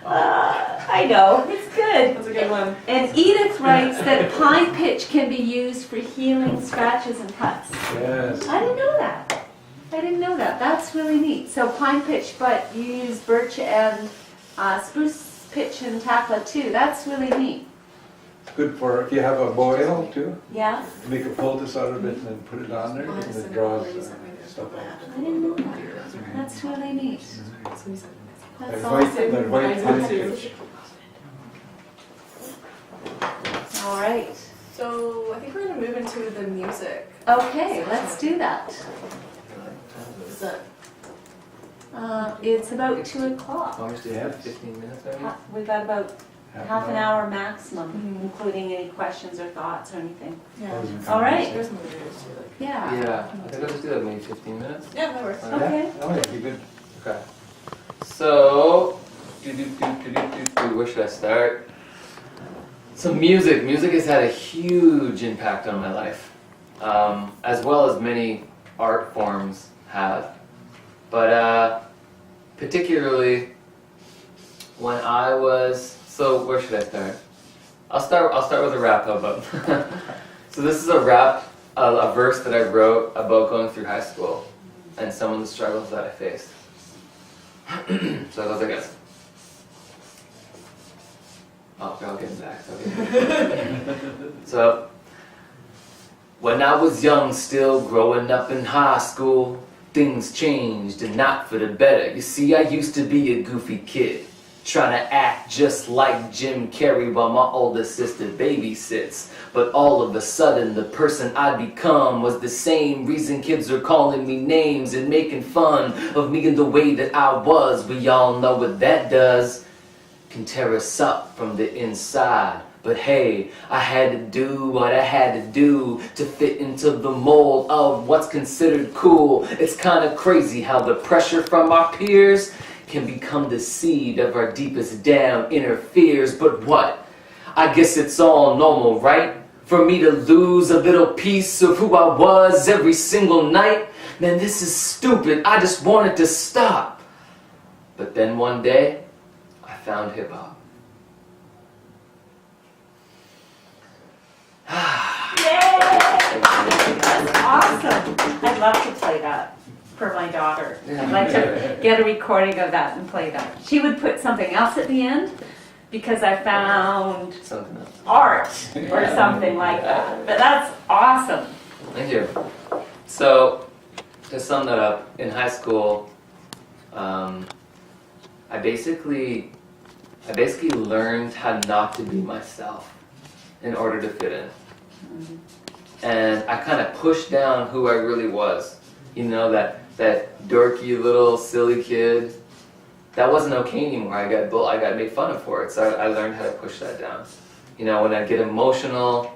I know, it's good. That's a good one. And Edith writes that pine pitch can be used for healing scratches and cuts. Yes. I didn't know that. That's really neat. So pine pitch, but you use birch and spruce pitch and tapla too. That's really neat. It's good for if you have a boil too. Yeah? Make a poultice out of it and then put it on there and it draws stuff out. I didn't know that. That's really neat. That's There's awesome. white pine pitch. All right. So I think we're gonna move into the music. Okay, let's do that. Is that It's about 2 o'clock. How much do you have? 15 minutes already? We've got about half an hour maximum, including any questions or thoughts or anything. yeah? All right. There's some videos too. Like, Yeah. Yeah, I think I'll just do that maybe 15 minutes. yeah, that works. Okay. Oh, yeah, you good. Okay. So, where should I start? So music has had a huge impact on my life, as well as many art forms have. But particularly when I was, so where should I start? I'll start with a rap. How about? So this is a verse that I wrote about going through high school and some of the struggles that I faced. So it goes like this. Oh, I'll get back. So, when I was young, still growing up in high school, things changed and not for the better. You see, I used to be a goofy kid, trying to act just like Jim Carrey while my older sister babysits. But all of a sudden, the person I'd become was the same reason kids are calling me names and making fun of me in the way that I was. We all know what that does. Can tear us up from the inside. But hey, I had to do what I had to do to fit into the mold of what's considered cool. It's kind of crazy how the pressure from our peers can become the seed of our deepest down inner fears. But what? I guess it's all normal, right? For me to lose a little piece of who I was every single night? Man, this is stupid. I just wanted to stop. But then one day, I found hip-hop. That's awesome. I'd love to play that for my daughter. I'd like to get a recording of that and play that. She would put something else at the end because I found Something else. art or something like that. But that's awesome. Thank you. So, to sum that up, in high school, I basically learned how not to be myself in order to fit in. And I kind of pushed down who I really was. You know, that dorky little silly kid. That wasn't okay anymore. I got made fun of for it. So I learned how to push that down. You know, when I get emotional,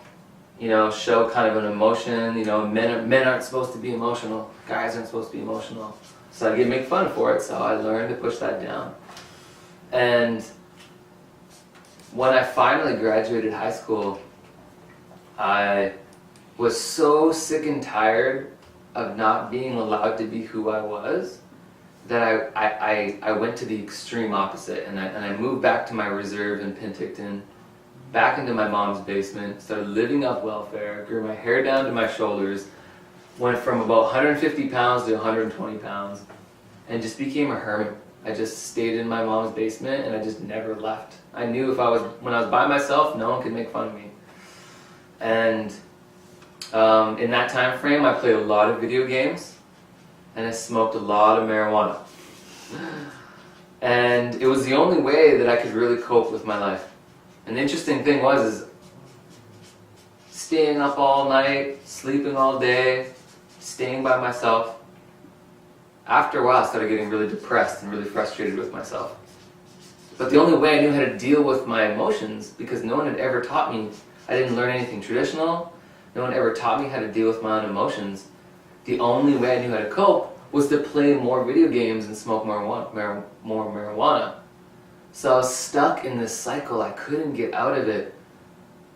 you know, show kind of an emotion. You know, men aren't supposed to be emotional. Guys aren't supposed to be emotional. So I get made fun for it. So I learned to push that down. And when I finally graduated high school, I was so sick and tired of not being allowed to be who I was that I went to the extreme opposite, and I moved back to my reserve in Penticton, back into my mom's basement, started living off welfare, grew my hair down to my shoulders, went from about 150 pounds to 120 pounds, and just became a hermit. I just stayed in my mom's basement and I just never left. I knew when I was by myself, no one could make fun of me. And in that time frame, I played a lot of video games and I smoked a lot of marijuana. And it was the only way that I could really cope with my life. And the interesting thing was staying up all night, sleeping all day, staying by myself. After a while, I started getting really depressed and really frustrated with myself. But the only way I knew how to deal with my emotions, because no one had ever taught me, I didn't learn anything traditional, no one ever taught me how to deal with my own emotions. The only way I knew how to cope was to play more video games and smoke more marijuana. So I was stuck in this cycle. I couldn't get out of it.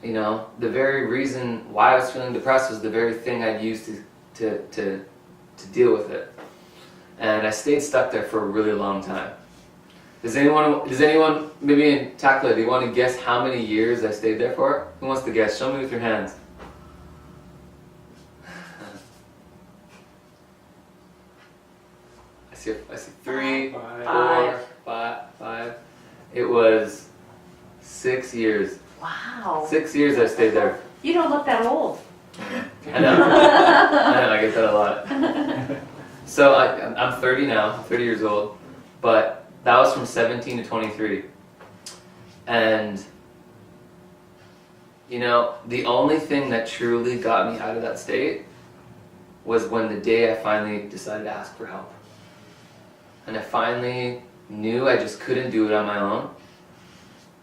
You know, the very reason why I was feeling depressed was the very thing I'd used to deal with it. And I stayed stuck there for a really long time. Does anyone, maybe in Takla, do you want to guess how many years I stayed there for? Who wants to guess? Show me with your hands. I see 3, 4, 5. It was 6 years. Wow. 6 years I stayed there. You don't look that old. I know. I get that a lot. So I'm 30 now, 30 years old, but that was from 17 to 23. And, you know, the only thing that truly got me out of that state was when the day I finally decided to ask for help. And I finally knew I just couldn't do it on my own.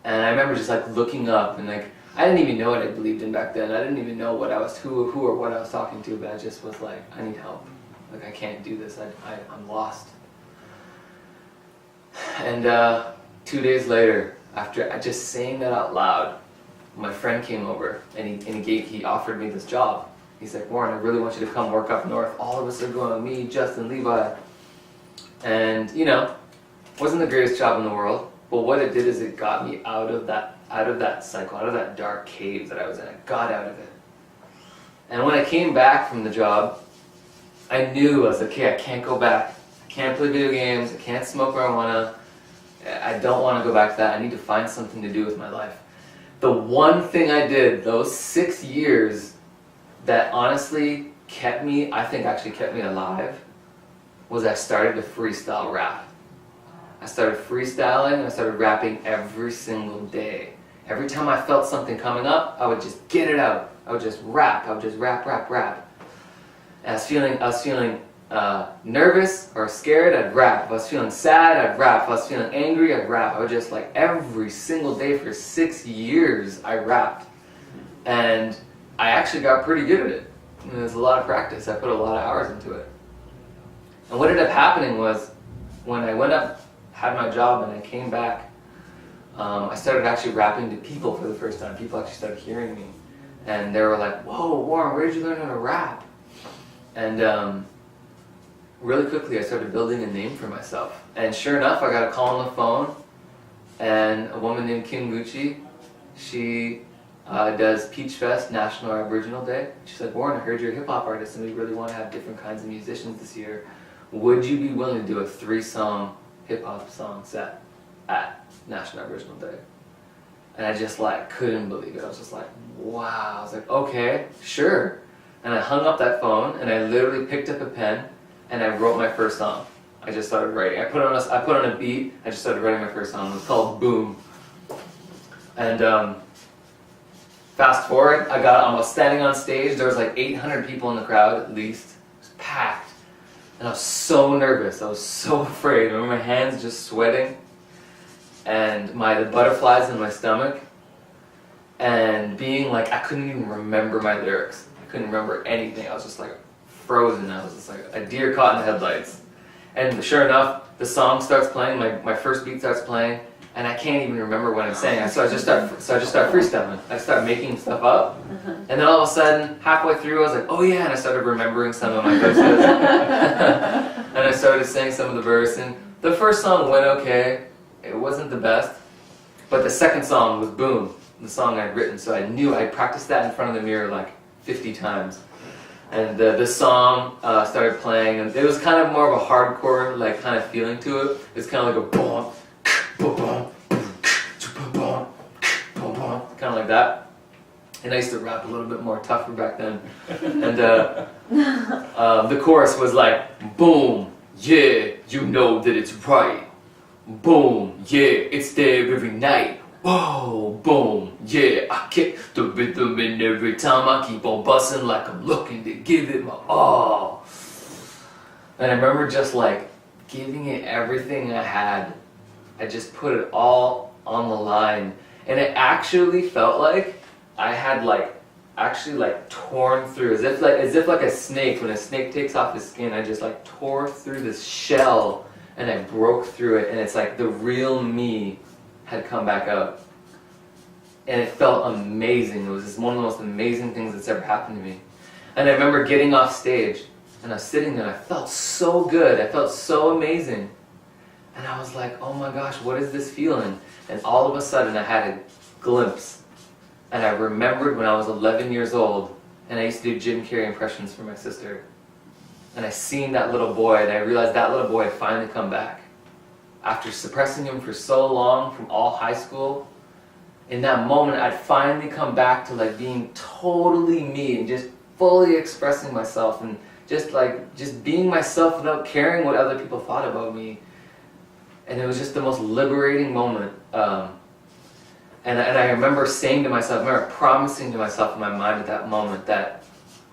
And I remember just like looking up and like, I didn't even know what I believed in back then. I didn't even know what I was, who or what I was talking to, but I just was like, I need help. Like, I can't do this. I'm lost. And 2 days later, after just saying that out loud, my friend came over and he offered me this job. He's like, Warren, I really want you to come work up north. All of us are going, me, Justin, Levi. And, you know, wasn't the greatest job in the world, but what it did is it got me out of that cycle, out of that dark cave that I was in. I got out of it. And when I came back from the job, I knew, I was like, okay, I can't go back. I can't play video games. I can't smoke marijuana. I don't want to go back to that. I need to find something to do with my life. The one thing I did those 6 years that honestly kept me, I think actually kept me alive, was I started to freestyle rap. I started freestyling and I started rapping every single day. Every time I felt something coming up, I would just get it out. I would just rap. I would just rap. And I was feeling nervous or scared, I'd rap. If I was feeling sad, I'd rap. If I was feeling angry, I'd rap. I would just like every single day for 6 years, I rapped. And I actually got pretty good at it. And it was a lot of practice. I put a lot of hours into it. And what ended up happening was when I went up, had my job, and I came back, I started actually rapping to people for the first time. People actually started hearing me. And they were like, whoa, Warren, where did you learn how to rap? And really quickly, I started building a name for myself. And sure enough, I got a call on the phone, and a woman named Kim Gucci, she does Peach Fest National Aboriginal Day. She's like, Warren, I heard you're a hip-hop artist, and we really want to have different kinds of musicians this year. Would you be willing to do a 3-song hip-hop song set at National Aboriginal Day? And I just like couldn't believe it. I was just like, wow. I was like, okay, sure. And I hung up that phone and I literally picked up a pen and I wrote my first song. I just started writing. I put on a beat. I just started writing my first song. It was called Boom. And fast forward, I was standing on stage. There was like 800 people in the crowd at least. It was packed. And I was so nervous. I was so afraid. I remember my hands just sweating. And the butterflies in my stomach. And being like, I couldn't even remember my lyrics. I couldn't remember anything. I was just like frozen. I was just like a deer caught in the headlights. And sure enough, the song starts playing, my first beat starts playing, and I can't even remember what I'm saying. So I just start freestyling. I start making stuff up, and then all of a sudden, halfway through, I was like, oh yeah, and I started remembering some of my verses. And I started saying some of the verse, and the first song went okay. It wasn't the best, but the second song was Boom, the song I'd written, so I knew I'd practiced that in front of the mirror like 50 times. And the song started playing, and it was kind of more of a hardcore like kind of feeling to it. It's kind of like a boom, boom, boom, boom, boom, boom, kind of like that. And I used to rap a little bit more tougher back then. And the chorus was like, boom, yeah, you know that it's right. Boom, yeah, it's there every night. Whoa, boom, yeah, I kick the rhythm in every time I keep on busting like I'm looking to give it my all. And I remember just like giving it everything I had. I just put it all on the line. And it actually felt like I had torn through, as if like a snake, when a snake takes off his skin, I just like tore through this shell and I broke through it, and it's like the real me had come back out. And it felt amazing. It was just one of the most amazing things that's ever happened to me. And I remember getting off stage, and I was sitting there, and I felt so good. I felt so amazing. And I was like, oh my gosh, what is this feeling? And all of a sudden, I had a glimpse. And I remembered when I was 11 years old, and I used to do Jim Carrey impressions for my sister. And I seen that little boy, and I realized that little boy had finally come back. After suppressing him for so long from all high school, in that moment I'd finally come back to like being totally me and just fully expressing myself and just being myself without caring what other people thought about me. And it was just the most liberating moment. And I remember saying to myself, I remember promising to myself in my mind at that moment that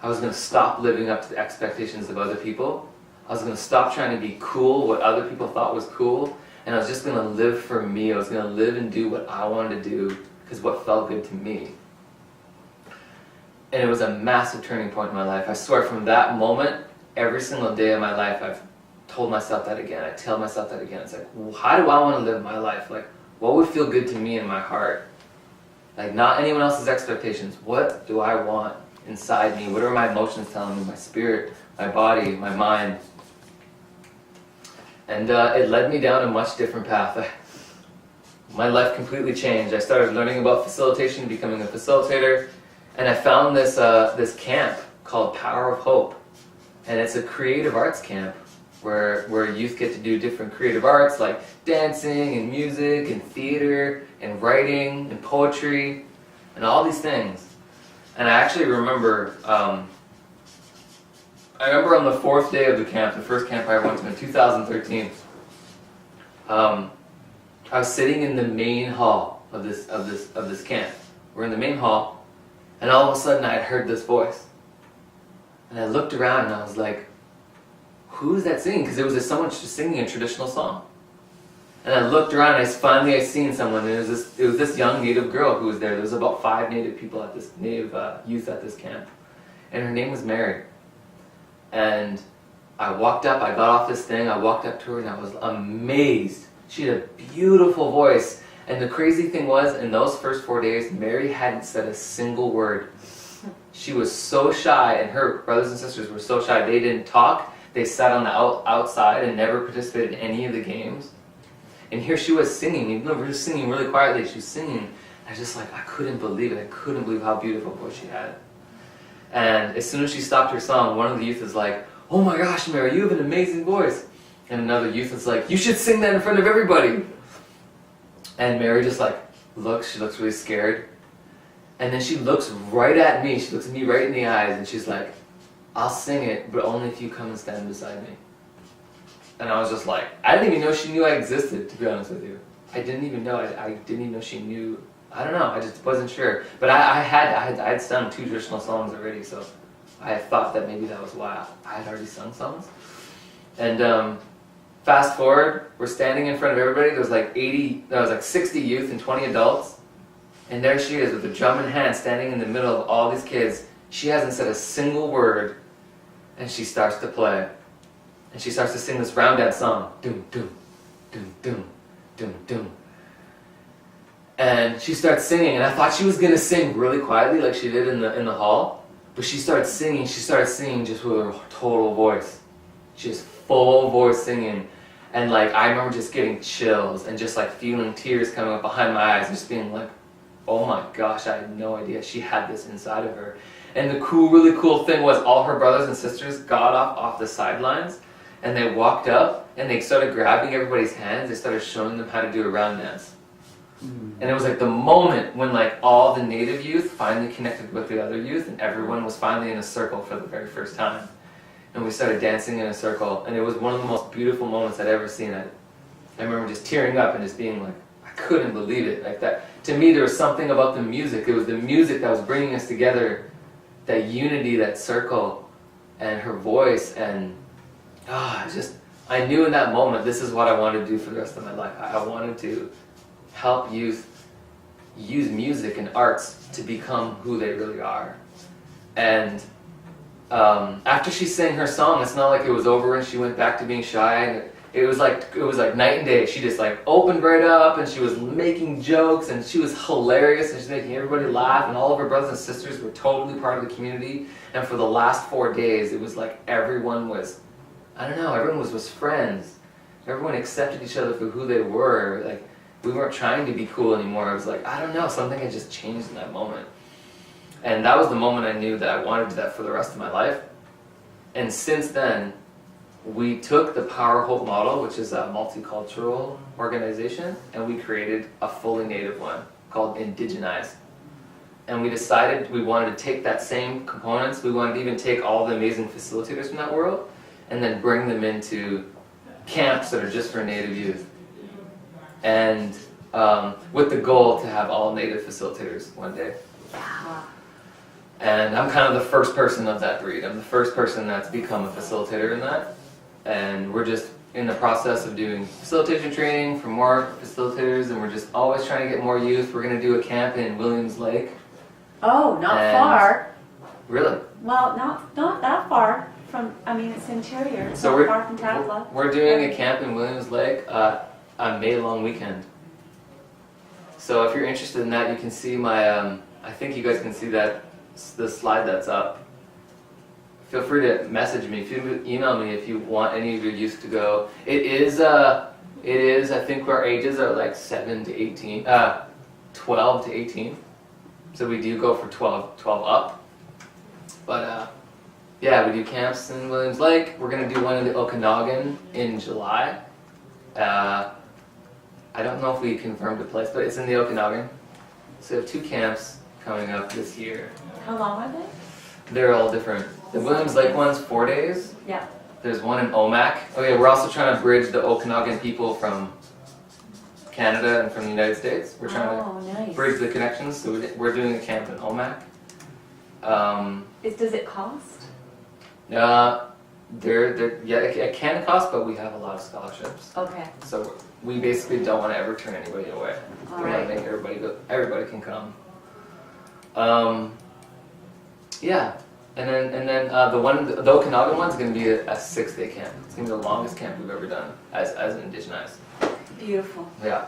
I was going to stop living up to the expectations of other people. I was going to stop trying to be cool, what other people thought was cool, and I was just going to live for me. I was going to live and do what I wanted to do, because what felt good to me. And it was a massive turning point in my life. I swear from that moment, every single day of my life, I've told myself that again. I tell myself that again. It's like, well, how do I want to live my life? Like, what would feel good to me in my heart? Like, not anyone else's expectations. What do I want inside me? What are my emotions telling me? My spirit, my body, my mind. And it led me down a much different path. My life completely changed. I started learning about facilitation, becoming a facilitator, and I found this camp called Power of Hope. And it's a creative arts camp where youth get to do different creative arts like dancing and music and theater and writing and poetry and all these things. And I actually remember on the fourth day of the camp, the first camp I ever went to in 2013, I was sitting in the main hall of this camp. We're in the main hall, and all of a sudden I had heard this voice. And I looked around and I was like, who's that singing? Because it was someone just singing a traditional song. And I looked around and I seen someone, and it was this young Native girl who was there. There was about 5 Native people at this Native youth at this camp. And her name was Mary. And I walked up, I got off this thing, I walked up to her and I was amazed. She had a beautiful voice. And the crazy thing was, in those first 4 days, Mary hadn't said a single word. She was so shy, and her brothers and sisters were so shy. They didn't talk. They sat on the outside and never participated in any of the games. And here she was singing, even though we were just singing really quietly, she was singing. I was just like, I couldn't believe it. I couldn't believe how beautiful a voice she had. And as soon as she stopped her song, one of the youth was like, oh my gosh, Mary, you have an amazing voice. And another youth was like, you should sing that in front of everybody. And Mary just like looks, she looks really scared. And then she looks right at me, she looks at me right in the eyes, and she's like, I'll sing it, but only if you come and stand beside me. And I was just like, I didn't even know she knew I existed, to be honest with you. I didn't even know, I didn't even know she knew, I don't know, I just wasn't sure. But I had sung 2 traditional songs already, so I thought that maybe that was why I had already sung songs. And fast forward, we're standing in front of everybody, there was like 60 youth and 20 adults. And there she is with a drum in hand, standing in the middle of all these kids. She hasn't said a single word, and she starts to play. And she starts to sing this round dance song. Doom, doom, doom, doom, doom, doom. And she starts singing, and I thought she was gonna sing really quietly like she did in the hall. But she started singing just with her total voice. Just full voice singing. And like, I remember just getting chills and just like feeling tears coming up behind my eyes, just being like, oh my gosh, I had no idea she had this inside of her. And the really cool thing was all her brothers and sisters got off the sidelines, and they walked up and they started grabbing everybody's hands. They started showing them how to do a round dance. And it was like the moment when like all the native youth finally connected with the other youth, and everyone was finally in a circle for the very first time. And we started dancing in a circle, and it was one of the most beautiful moments I'd ever seen. I remember just tearing up and just being like, I couldn't believe it. Like that, to me, there was something about the music. It was the music that was bringing us together, that unity, that circle, and her voice. And I knew in that moment, this is what I wanted to do for the rest of my life. I wanted to help youth use music and arts to become who they really are. And after she sang her song, it's not like it was over and she went back to being shy. It was like night and day. She just like opened right up, and she was making jokes, and she was hilarious, and she's making everybody laugh, and all of her brothers and sisters were totally part of the community. And for the last 4 days, it was like everyone was, everyone was friends. Everyone accepted each other for who they were. Like, we weren't trying to be cool anymore. It was like, something had just changed in that moment. And that was the moment I knew that I wanted to do that for the rest of my life. And since then, we took the Power Hope model, which is a multicultural organization, and we created a fully native one called Indigenize. And we decided we wanted to take that same components, we wanted to even take all the amazing facilitators from that world, and then bring them into camps that are just for Native youth. And with the goal to have all Native facilitators one day. And I'm kind of the first person of that breed. I'm the first person that's become a facilitator in that. And we're just in the process of doing facilitation training for more facilitators, and we're just always trying to get more youth. We're going to do a camp in Williams Lake. Oh, not far. Really? Well, not that far from, it's interior. It's So not far from Tatla. we're doing a camp in Williams Lake on May long weekend. So if you're interested in that, you can see my, I think you guys can see that, the slide that's up. Feel free to message me, email me if you want any of your youth to go. It is, I think our ages are like 7 to 18, 12 to 18. So we do go for 12 up. But we do camps in Williams Lake. We're gonna do one in the Okanagan in July. I don't know if we confirmed the place, but it's in the Okanagan. So we have 2 camps coming up this year. How long are they? They're all different. The Williams Lake one's 4 days. Yeah. There's one in Omak. We're also trying to bridge the Okanagan people from Canada and from the United States. We're trying to bridge the connections, so we're doing a camp in Omak. Does it cost? It can cost, but we have a lot of scholarships. Okay. So we basically don't want to ever turn anybody away. All We right. want to make everybody can come. And then the Okanagan one's going to be a 6-day camp. It's going to be the longest camp we've ever done as an Indigenized. Beautiful. Yeah.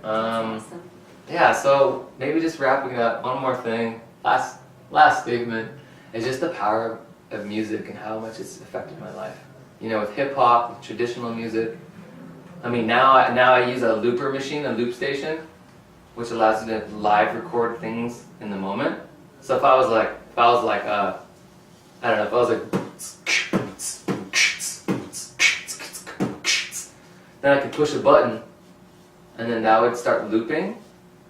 That's awesome. Yeah, so maybe just wrapping it up, one more thing. Last statement is just the power of music and how much it's affected my life. With hip hop, with traditional music. Now I use a looper machine, a loop station, which allows you to live record things in the moment. So if I was like, then I could push a button, and then that would start looping.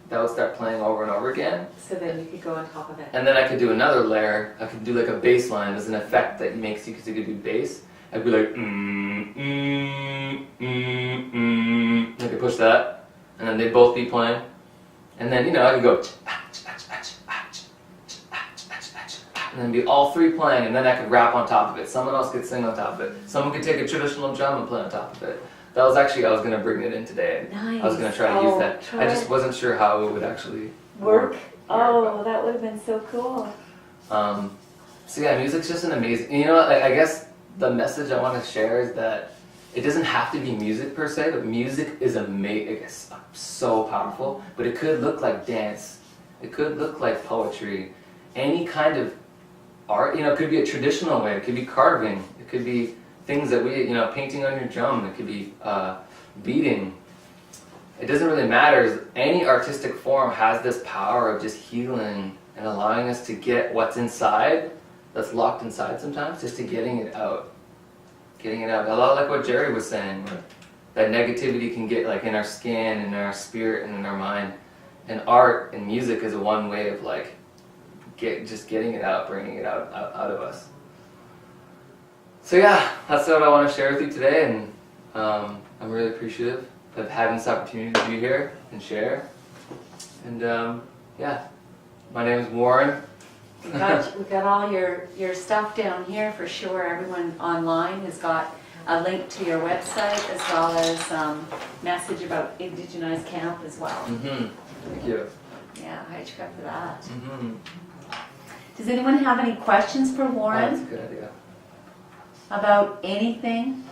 That would start playing over and over again. So then you could go on top of it. And then I could do another layer. I could do like a bass line as an effect that makes you, because you could do bass. I'd be like, I could push that, and then they'd both be playing. And then, I could go, and then be all three playing, and then I could rap on top of it. Someone else could sing on top of it. Someone could take a traditional drum and play on top of it. That was actually, I was going to bring it in today. Nice. I was going to try to use that. I just wasn't sure how it would actually Work? Oh, that would have been so cool. So yeah, music's just an amazing, I guess the message I want to share is that it doesn't have to be music per se, but music is so powerful, but it could look like dance, it could look like poetry, any kind of art, it could be a traditional way, it could be carving, it could be things that we, painting on your drum, it could be beating. It doesn't really matter. Any artistic form has this power of just healing and allowing us to get what's inside, that's locked inside sometimes, just to getting it out. Getting it out. A lot like what Jerry was saying, where that negativity can get like in our skin, in our spirit, and in our mind. And art and music is one way of like, just getting it out, bringing it out of us. So yeah, that's what I want to share with you today, and I'm really appreciative of having this opportunity to be here and share. And yeah, my name is Warren. We've got all your stuff down here for sure. Everyone online has got a link to your website as well as message about Indigenized Camp as well. Mm-hmm. Thank you. Yeah, how'd you go for that? Mm-hmm. Does anyone have any questions for Oh, that's a Warren good idea. about anything?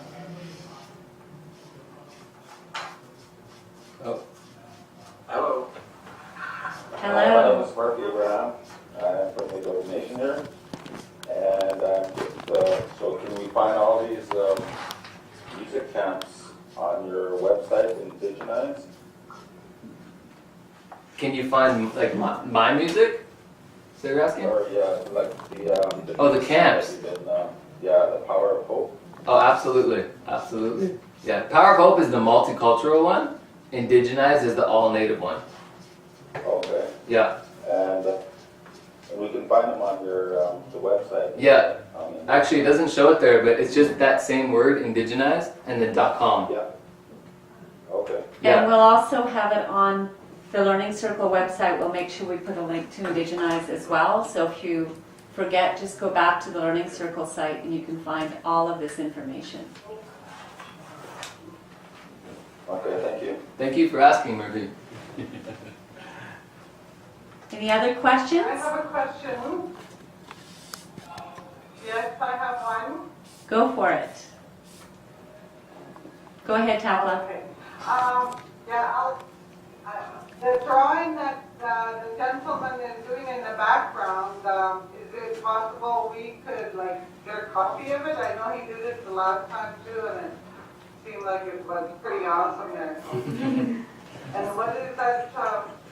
Oh. Hello. Hello. My name is Mark Abraham. I'm from the Dove Nation here. And I'm just, so can we find all these music camps on your website, Indigenize? Can you find like my music? Is that what you're asking? Or, yeah, like the... Oh, the camps. Yeah, the Power of Hope. Oh, absolutely. Absolutely. Yeah, Power of Hope is the multicultural one. Indigenize is the all-native one. Okay. Yeah. And we can find them on your the website. Yeah. Actually, it doesn't show it there, but it's just that same word, indigenize, and then .com. Yeah. Okay. Yeah. And we'll also have it on the Learning Circle website. We'll make sure we put a link to Indigenize as well. So if you forget, just go back to the Learning Circle site and you can find all of this information. Okay, thank you. Thank you for asking, Murphy. Any other questions? I have a question. Yes, I have one. Go for it. Go ahead, Tabla. Okay. The drawing that the gentleman is doing in the background, is it possible we could like get a copy of it? I know he did it the last time too, and it seemed like it was pretty awesome there. And what is that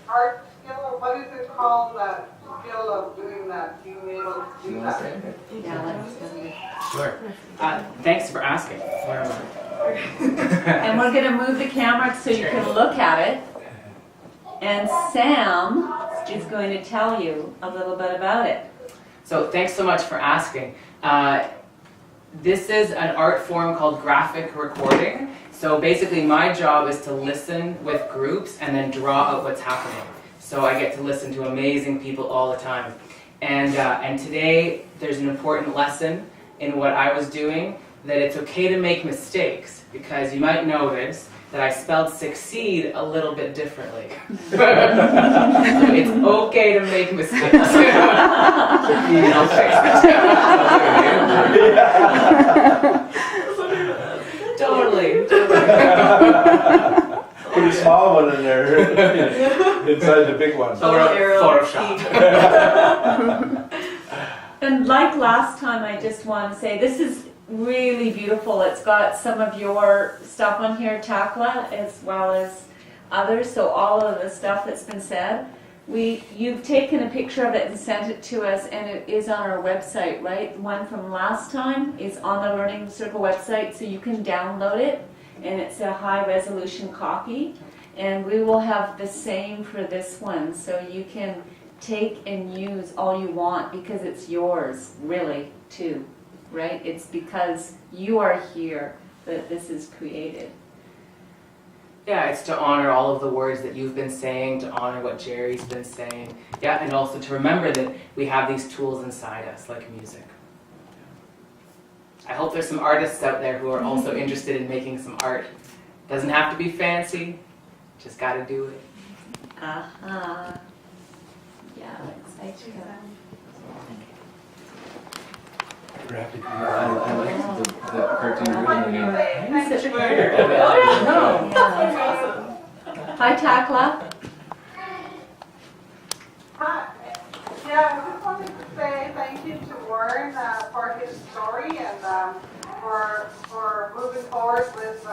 art skill, or what is it called, that skill of doing that, being able to do that? Yeah, let's do it. Sure. Thanks for asking. And we're going to move the camera so you can look at it. And Sam is going to tell you a little bit about it. So thanks so much for asking. This is an art form called graphic recording. So basically my job is to listen with groups and then draw out what's happening. So I get to listen to amazing people all the time. And today there's an important lesson in what I was doing, that it's okay to make mistakes, because you might notice that I spelled succeed a little bit differently. So it's okay to make mistakes. Totally. Put a small one in there, inside the big one. Photoshop. And like last time, I just want to say this is really beautiful. It's got some of your stuff on here, Takla, as well as others. So all of the stuff that's been said, you've taken a picture of it and sent it to us, and it is on our website, right? The one from last time is on the Learning Circle website, so you can download it, and it's a high resolution copy. And we will have the same for this one, so you can take and use all you want, because it's yours, really, too. right? It's because you are here that this is created. Yeah, it's to honor all of the words that you've been saying, to honor what Jerry's been saying. Yeah, and also to remember that we have these tools inside us, like music. I hope there's some artists out there who are also interested in making some art. Doesn't have to be fancy, just gotta do it. Uh-huh. Yeah, let's go. Graphic. I like the cartoon I want video. to say thank you. Oh, yeah. Hi, Takla. Hi. Yeah, I just wanted to say thank you to Warren for his story and for moving forward with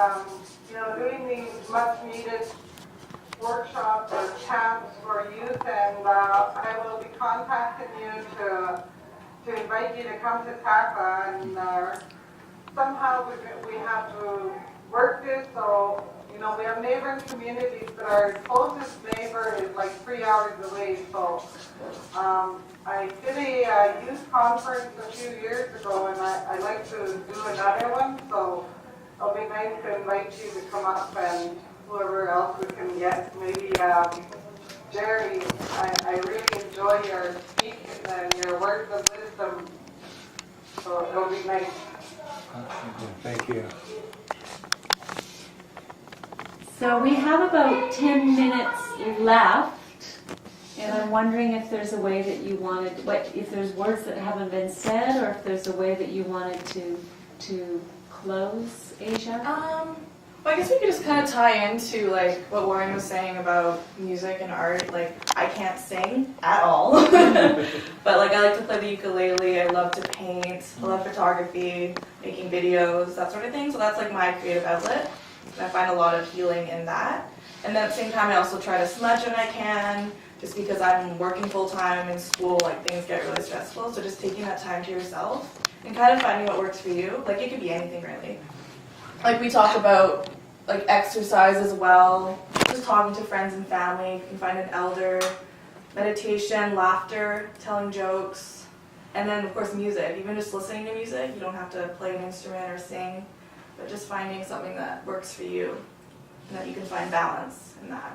doing these much needed workshops or camps for youth. And I will be contacting you to invite you to come to TACA, and somehow we have to work this. So we have neighboring communities, but our closest neighbor is like 3 hours away. So I did a youth conference a few years ago, and I'd like to do another one. So it'll be nice to invite you to come up, and whoever else we can get. Maybe Jerry, I really enjoy your speech and your words of wisdom. So it'll be nice. Thank you. So we have about 10 minutes left, and I'm wondering if there's a way that you wanted, if there's words that haven't been said, or if there's a way that you wanted to close, Asia? Well, I guess we could just kind of tie into like what Warren was saying about music and art. Like, I can't sing at all, but like I like to play the ukulele. I love to paint. I love photography, making videos, that sort of thing. So that's like my creative outlet, and I find a lot of healing in that. And then at the same time, I also try to smudge when I can, just because I'm working full time in school. Like, things get really stressful. So just taking that time to yourself and kind of finding what works for you. Like, it could be anything really. Like, we talk about like exercise as well, just talking to friends and family. You can find an elder, meditation, laughter, telling jokes, and then of course music. Even just listening to music, you don't have to play an instrument or sing, but just finding something that works for you and that you can find balance in that.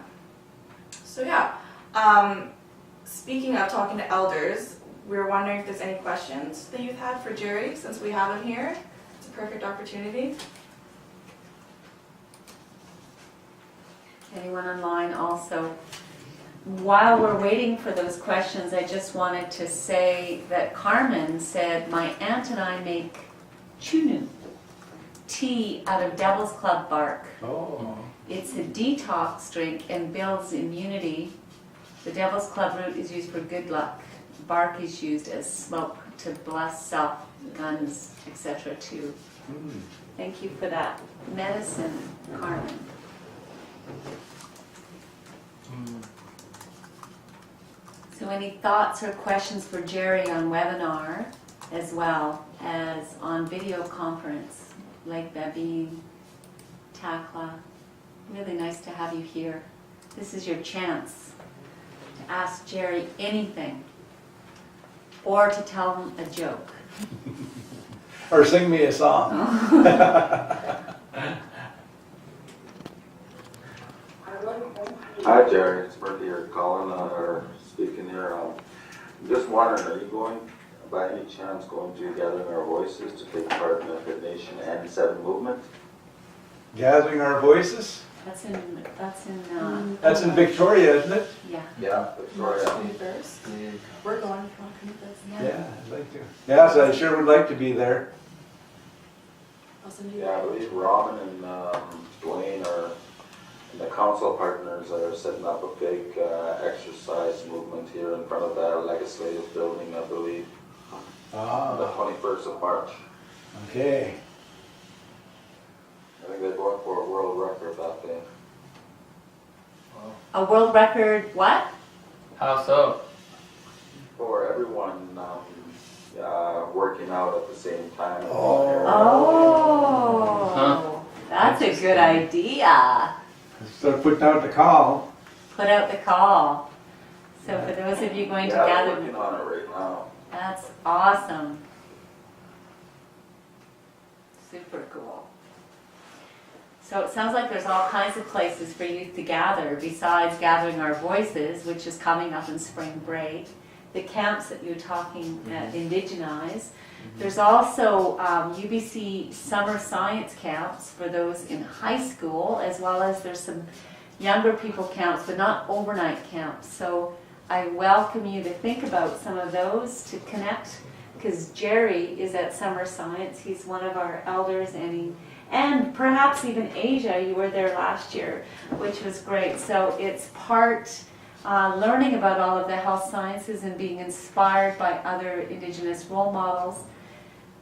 So yeah, speaking of talking to elders, we were wondering if there's any questions that you've had for Jerry since we have him here. It's a perfect opportunity. Anyone online also? While we're waiting for those questions, I just wanted to say that Carmen said, my aunt and I make chunu, tea out of devil's club bark. Oh. It's a detox drink and builds immunity. The devil's club root is used for good luck. Bark is used as smoke to bless self, guns, etc. too. Thank you for that medicine, Carmen. So any thoughts or questions for Jerry on webinar as well as on video conference, like Babine, Takla? Really nice to have you here. This is your chance to ask Jerry anything or to tell him a joke. Or sing me a song. Hi Jerry, it's Murphy here calling or speaking here. I'm just wondering, are you going, by any chance, going to Gathering Our Voices to take part in the Good Nation and 7 movement? Gathering Our Voices? That's in That's in Victoria, isn't it? yeah. Yeah, Victoria. First, we're going to come with us. Yeah, I'd like to. Yes, I sure would like to be there. I'll send you. Yeah, I believe Robin and Dwayne are the council partners are setting up a big exercise movement here in front of the legislative building, I believe, on the 21st of March. Okay. I think they're going for a world record that day. A world record what? How so? For everyone working out at the same time. Oh, that's a good idea. Start putting out the call. Put out the call. So for those of you going to Yeah, gather, we're working on it right now. that's awesome. Super cool. So it sounds like there's all kinds of places for youth to gather besides Gathering Our Voices, which is coming up in spring break. The camps that you're talking at Indigenize. There's also UBC summer science camps for those in high school, as well as there's some younger people camps, but not overnight camps. So I welcome you to think about some of those to connect, because Jerry is at summer science. He's one of our elders, and perhaps even Asia, you were there last year, which was great. So it's part learning about all of the health sciences and being inspired by other Indigenous role models,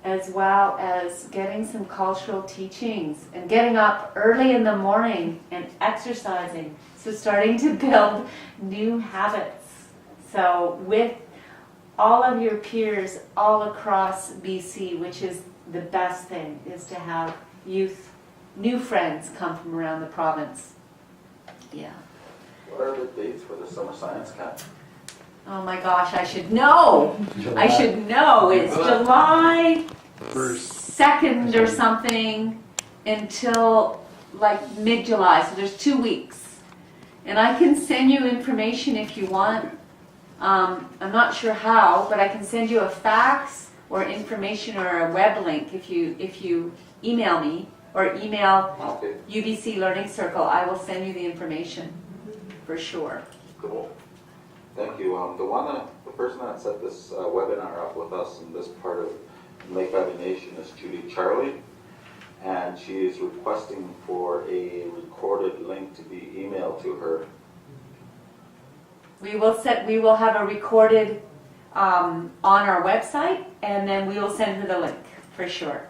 as well as getting some cultural teachings and getting up early in the morning and exercising. So starting to build new habits. So with all of your peers all across BC, which is the best thing, is to have youth, new friends come from around the province. Yeah. What are the dates for the summer science camp? Oh my gosh, I should know. I should know. It's July 2nd or something until like mid-July. So there's 2 weeks. And I can send you information if you want. I'm not sure how, but I can send you a fax or information or a web link if you email me or email Okay, UBC Learning Circle. I will send you the information for sure. cool. Thank you. The person that set this webinar up with us in this part of Lake Valley Nation is Judy Charlie, and she is requesting for a recorded link to be emailed to her. We will have a recorded on our website, and then we will send her the link for sure.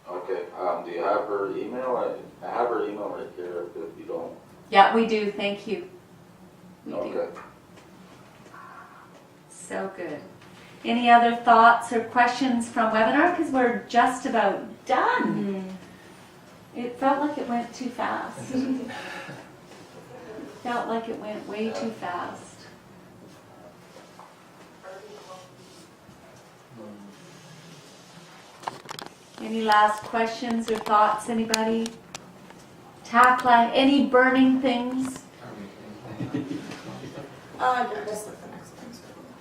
Okay, do you have her email? I have her email right here if you don't. Yeah, we do. Thank you. We do. Okay. So good. Any other thoughts or questions from webinar? Because we're just about done. It felt like it went too fast. Felt like it went way too fast. Any last questions or thoughts, anybody? Tackling any burning things? Just like the next one.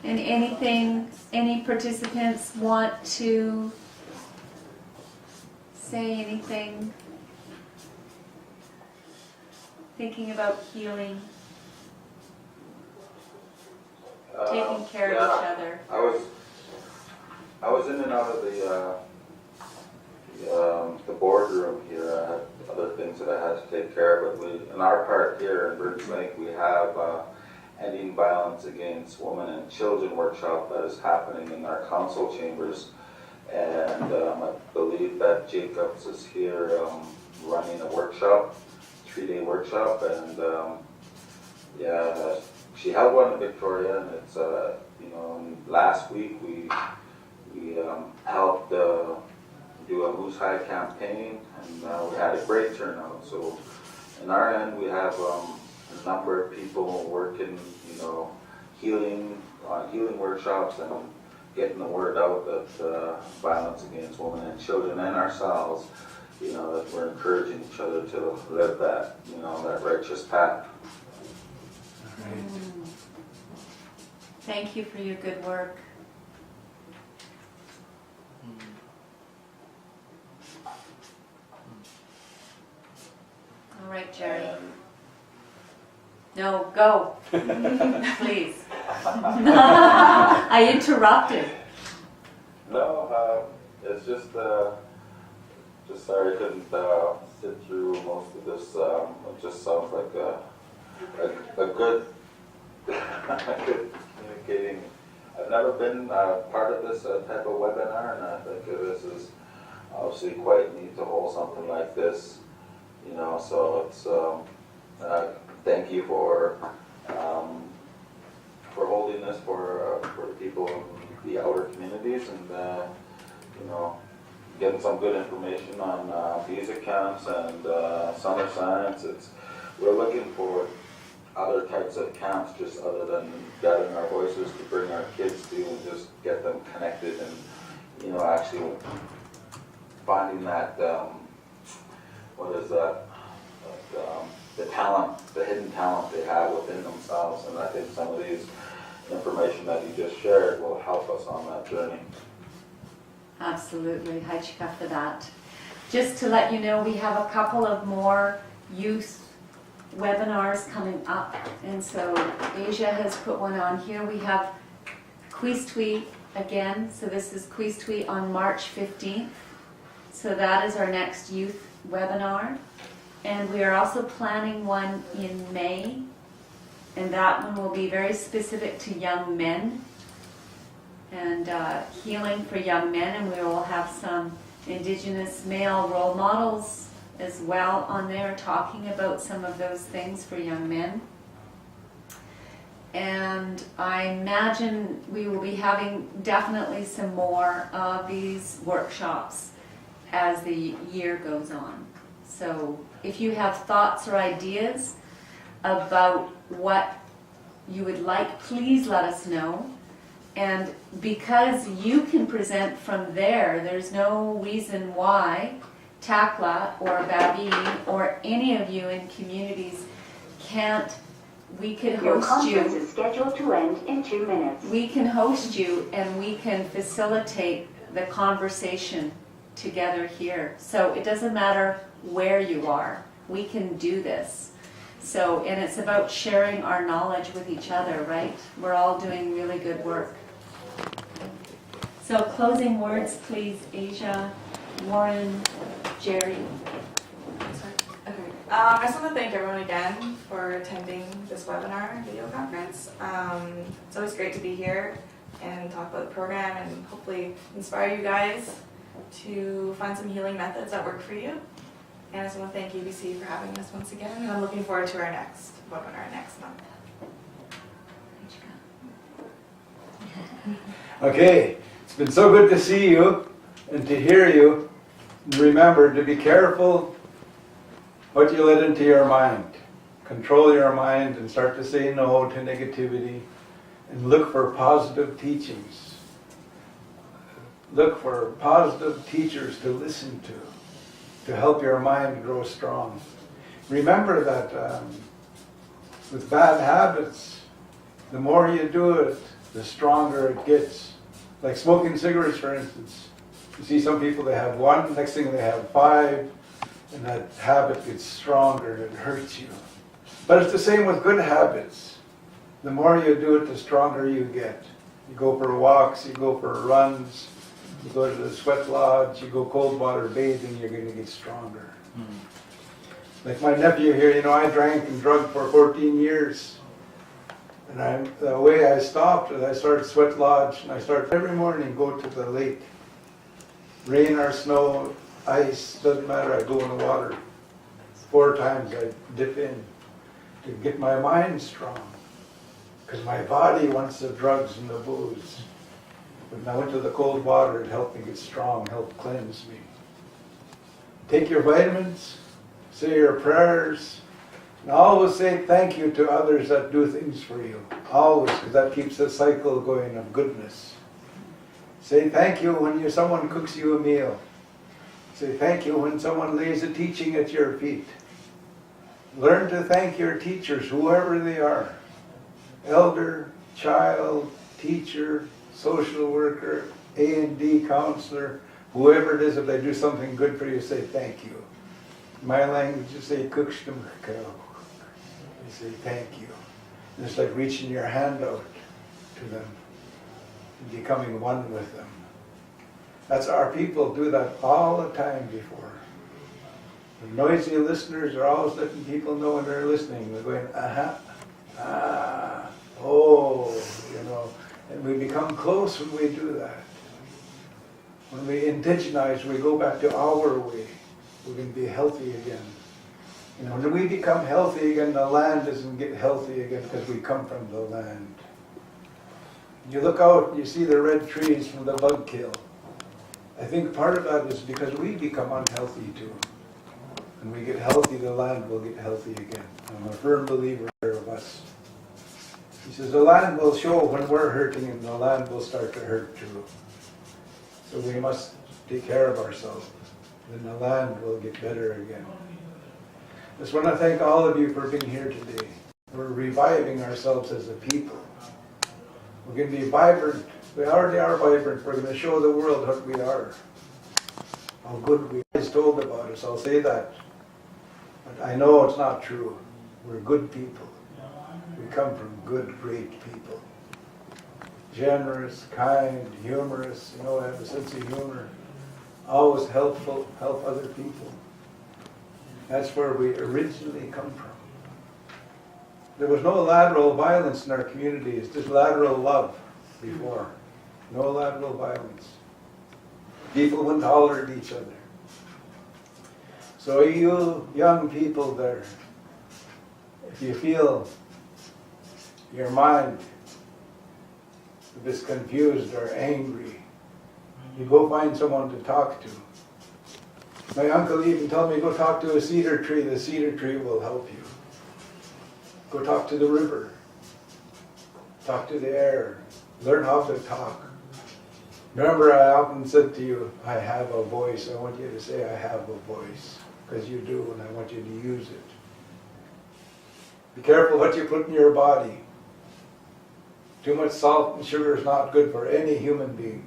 And anything, any participants want to say anything? Thinking about healing, taking care of each other. I was in and out of the boardroom here. I had other things that I had to take care of, but in our part here in Birch Lake, we have Ending Violence Against Women and Children workshop that is happening in our council chambers, and I believe that Jacobs is here running a workshop, 3-day workshop, and she held one in Victoria, and it's last week we helped do a Moose High campaign, and we had a great turnout. So in our end, we have a number of people working, healing workshops and getting the word out that violence against women and children and ourselves, that we're encouraging each other to live that, that righteous path. Thank you for your good work. All right, Jerry. No, go. Please. I interrupted. No, it's just sorry I couldn't sit through most of this. It just sounds like a good, good communicating. I've never been part of this type of webinar, and I think this is obviously quite neat to hold something like this. So it's thank you for holding this for people in the outer communities, and getting some good information on music camps and summer science. We're looking for other types of camps, just other than gathering our voices, to bring our kids to and just get them connected and actually finding that, what is that? The talent, the hidden talent they have within themselves. And I think some of these information that you just shared will help us on that journey. Absolutely, Haichika for that. Just to let you know, we have a couple of more youth webinars coming up. And so Asia has put one on here. We have Quistui again. So this is Quistui on March 15th. So that is our next youth webinar. And we are also planning one in May. And that one will be very specific to young men and healing for young men. And we will have some Indigenous male role models as well on there talking about some of those things for young men. And I imagine we will be having definitely some more of these workshops as the year goes on. So if you have thoughts or ideas about what you would like, please let us know. And because you can present from there, there's no reason why Takla or Babine or any of you in communities can't. We could Your host conference you. is scheduled to end in 2 minutes. We can host you and we can facilitate the conversation together here. So it doesn't matter where you are. We can do this. So, and it's about sharing our knowledge with each other, right? We're all doing really good work. So closing words, please, Asia, Warren, Jerry. Okay. I just want to thank everyone again for attending this webinar video conference. It's always great to be here and talk about the program and hopefully inspire you guys to find some healing methods that work for you. And I just want to thank UBC for having us once again, and I'm looking forward to our next webinar next month. Okay, it's been so good to see you and to hear you. Remember to be careful what you let into your mind. Control your mind and start to say no to negativity and look for positive teachings. Look for positive teachers to listen to help your mind grow strong. Remember that with bad habits, the more you do it, the stronger it gets. Like smoking cigarettes, for instance. You see some people, they have one, next thing they have 5, and that habit gets stronger and it hurts you. But it's the same with good habits. The more you do it, the stronger you get. You go for walks, you go for runs, you go to the sweat lodge, you go cold water bathing, you're going to get stronger. Like my nephew here, I drank and drugged for 14 years. And the way I stopped is I started sweat lodge, and I started every morning go to the lake. Rain or snow, ice, doesn't matter, I go in the water. 4 times I dip in to get my mind strong. Because my body wants the drugs and the booze. But when I went to the cold water, it helped me get strong, helped cleanse me. Take your vitamins, say your prayers, and always say thank you to others that do things for you. Always, because that keeps the cycle going of goodness. Say thank you when someone cooks you a meal. Say thank you when someone lays a teaching at your feet. Learn to thank your teachers, whoever they are. Elder, child, teacher, social worker, A&D counselor, whoever it is, if they do something good for you, say thank you. In my language, you say kukstumkau. You say thank you. And it's like reaching your hand out to them and becoming one with them. That's our people do that all the time before. The noisy listeners are always letting people know when they're listening. They're going, oh, and we become close when we do that. When we indigenize, we go back to our way. We can be healthy again. When we become healthy again, the land doesn't get healthy again because we come from the land. You look out and you see the red trees from the bug kill. I think part of that is because we become unhealthy too. When we get healthy, the land will get healthy again. I'm a firm believer of us. He says the land will show when we're hurting and the land will start to hurt too. So we must take care of ourselves. then the land will get better again. I just want to thank all of you for being here today. We're reviving ourselves as a people. We're going to be vibrant. We already are vibrant. We're going to show the world what we are. How good we are told about us. I'll say that. But I know it's not true. We're good people. We come from good, great people. Generous, kind, humorous, have a sense of humor. Always helpful, help other people. That's where we originally come from. There was no lateral violence in our communities, just lateral love before. No lateral violence. People wouldn't holler at each other. So you young people there, if you feel your mind is confused or angry, you go find someone to talk to. My uncle even told me, go talk to a cedar tree. The cedar tree will help you. Go talk to the river. Talk to the air. Learn how to talk. Remember, I often said to you, I have a voice. I want you to say, I have a voice. Because you do, and I want you to use it. Be careful what you put in your body. Too much salt and sugar is not good for any human being.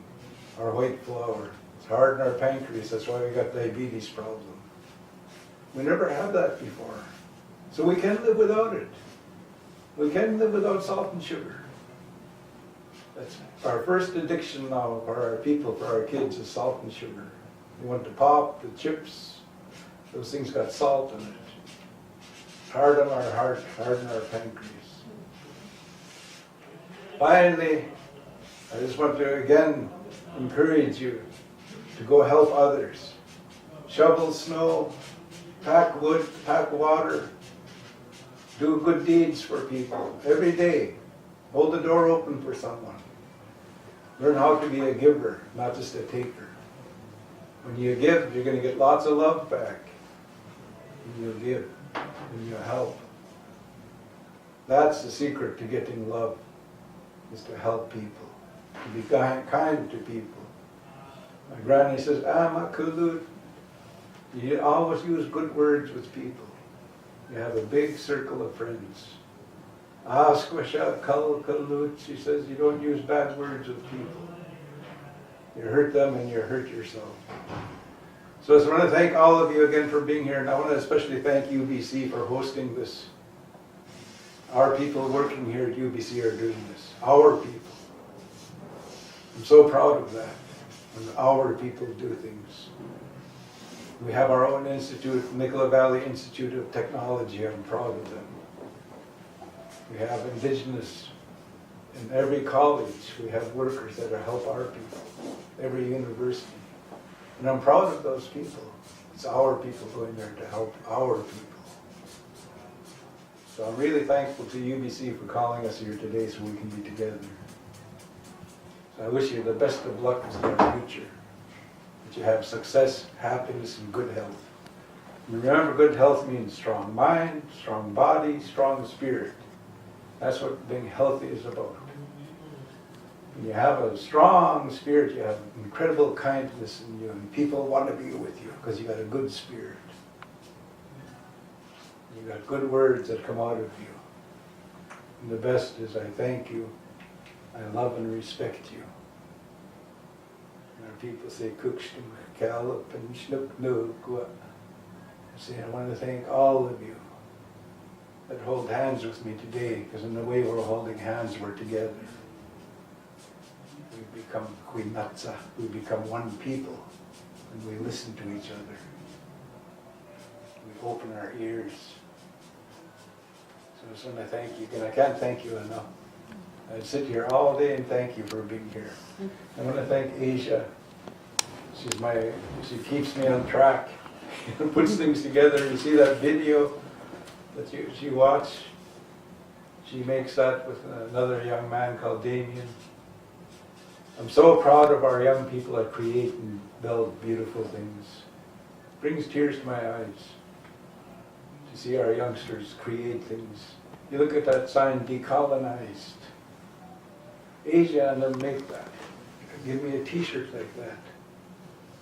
Or white flour. It's hard in our pancreas. That's why we got diabetes problem. We never had that before. So we can live without it. We can live without salt and sugar. That's our first addiction now for our people, for our kids, is salt and sugar. We want to pop, the chips, those things got salt in it. Hard on our heart, hard on our pancreas. Finally, I just want to again encourage you to go help others. Shovel snow, pack wood, pack water, do good deeds for people every day. Hold the door open for someone. Learn how to be a giver, not just a taker. When you give, you're going to get lots of love back. When you give, when you help. That's the secret to getting love, is to help people, to be kind to people. My granny says, Amakulut. You always use good words with people. You have a big circle of friends. Asquasha kal kalut. She says you don't use bad words with people. You hurt them and you hurt yourself. So I just want to thank all of you again for being here, and I want to especially thank UBC for hosting this. Our people working here at UBC are doing this. Our people. I'm so proud of that, when our people do things. We have our own institute, Nicola Valley Institute of Technology. I'm proud of them. We have Indigenous in every college. We have workers that help our people, every university. And I'm proud of those people. It's our people going there to help our people. So I'm really thankful to UBC for calling us here today so we can be together. So I wish you the best of luck in your future. That you have success, happiness, and good health. And remember, good health means strong mind, strong body, strong spirit. That's what being healthy is about. When you have a strong spirit, you have incredible kindness in you, and people want to be with you because you got a good spirit. You got good words that come out of you. And the best is I thank you, I love and respect you. And our people say, Kukshtum, Kalip, and Shnuk Nugwa. I want to thank all of you that hold hands with me today, because in the way we're holding hands, we're together. We become Kuinatsa, we become one people, and we listen to each other. We open our ears. So I just want to thank you again. I can't thank you enough. I'd sit here all day and thank you for being here. I want to thank Asia. She keeps me on track, puts things together. You see that video that she watched? She makes that with another young man called Damien. I'm so proud of our young people that create and build beautiful things. It brings tears to my eyes to see our youngsters create things. You look at that sign, decolonized. Asia and them make that. Give me a t-shirt like that.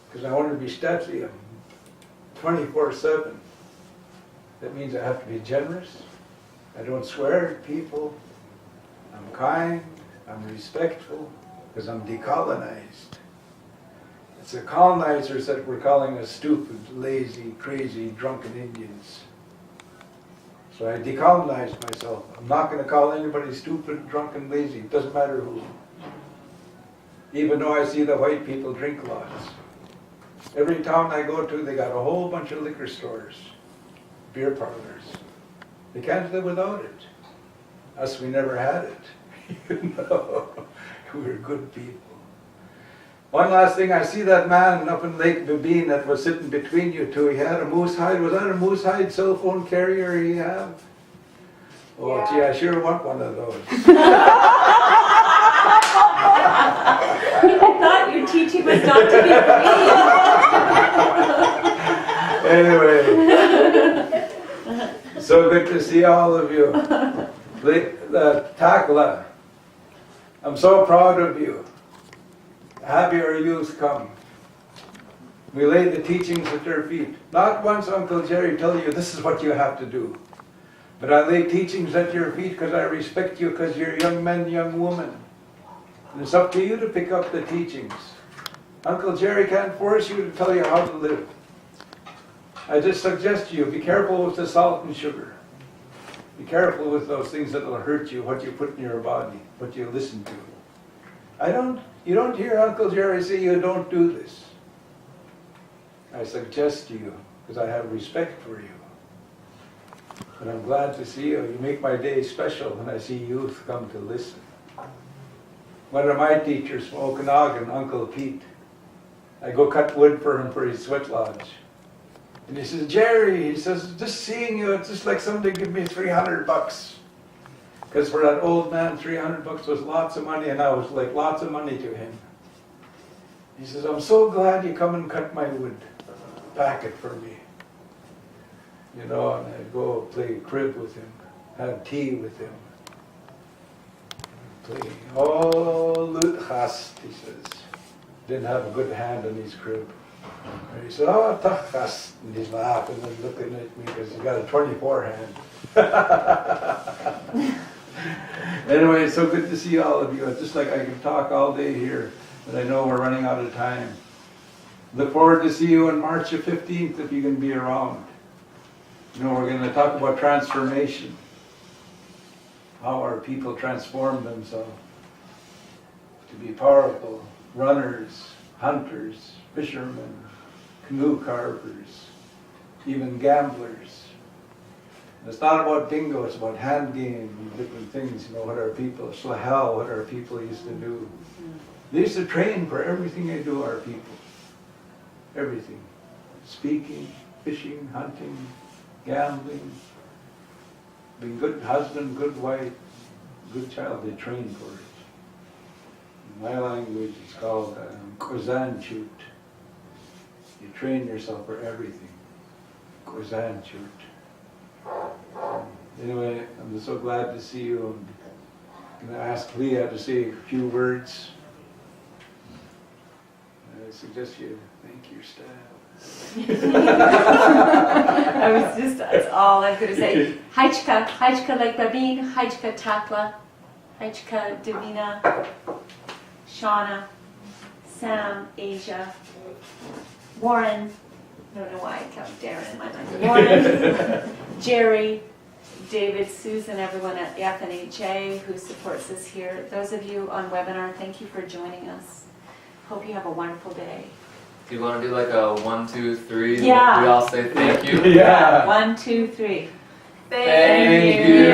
Because I want to be stately. 24/7. That means I have to be generous. I don't swear at people. I'm kind. I'm respectful because I'm decolonized. It's the colonizers that were calling us stupid, lazy, crazy, drunken Indians. So I decolonized myself. I'm not going to call anybody stupid, drunken, lazy. It doesn't matter who. Even though I see the white people drink lots. Every town I go to, they got a whole bunch of liquor stores, beer parlors. They can't live without it. Us, we never had it. You know, we were good people. One last thing, I see that man up in Lake Babine that was sitting between you two. He had a moose hide. Was that a moose hide cell phone carrier he had? Oh, gee, I sure want one of those. I thought your teaching was not to be free. Anyway, so good to see all of you. Takla, I'm so proud of you. Happy our youth come. We lay the teachings at their feet. Not once Uncle Jerry tell you this is what you have to do. But I lay teachings at your feet because I respect you because you're young men, young women. And it's up to you to pick up the teachings. Uncle Jerry can't force you to tell you how to live. I just suggest to you, be careful with the salt and sugar. Be careful with those things that will hurt you, what you put in your body, what you listen to. You don't hear Uncle Jerry say you don't do this. I suggest to you, because I have respect for you. But I'm glad to see you. You make my day special when I see youth come to listen. One of my teachers from Okanagan, Uncle Pete, I go cut wood for him for his sweat lodge. And he says, Jerry, he says, just seeing you, it's just like somebody give me $300. Because for that old man, $300 was lots of money, and I was like lots of money to him. He says, I'm so glad you come and cut my wood. Pack it for me. You know, and I'd go play crib with him, have tea with him. Play, oh, Luthast, he says. Didn't have a good hand in his crib. And he said, oh, Tachast. And he's laughing and looking at me because he's got a 24 hand. Anyway, it's so good to see all of you. It's just like I can talk all day here, but I know we're running out of time. Look forward to see you on March the 15th if you can be around. You know, we're going to talk about transformation. How our people transform themselves to be powerful runners, hunters, fishermen, canoe carvers, even gamblers. And it's not about bingo, it's about hand game and different things, you know, what our people, slahel, what our people used to do. They used to train for everything they do, our people. Everything. Speaking, fishing, hunting, gambling, being good husband, good wife, good child, they train for it. In my language, it's called kozanchut. You train yourself for everything. Kozanchut. Anyway, I'm just so glad to see you. I'm going to ask Leah to say a few words. I suggest you thank your staff. That's all I'm going to say. Hajka Lake Babine, Hajka Takla, Hajka Davina, Shauna, Sam, Asia, Warren, I don't know why I kept Darren in my mind. Warren, Jerry, David, Susan, everyone at the FNHA who supports us here. Those of you on webinar, thank you for joining us. Hope you have a wonderful day. Do you want to do like a 1, 2, 3? Yeah. We all say thank you? Yeah. 1, 2, 3. Thank you.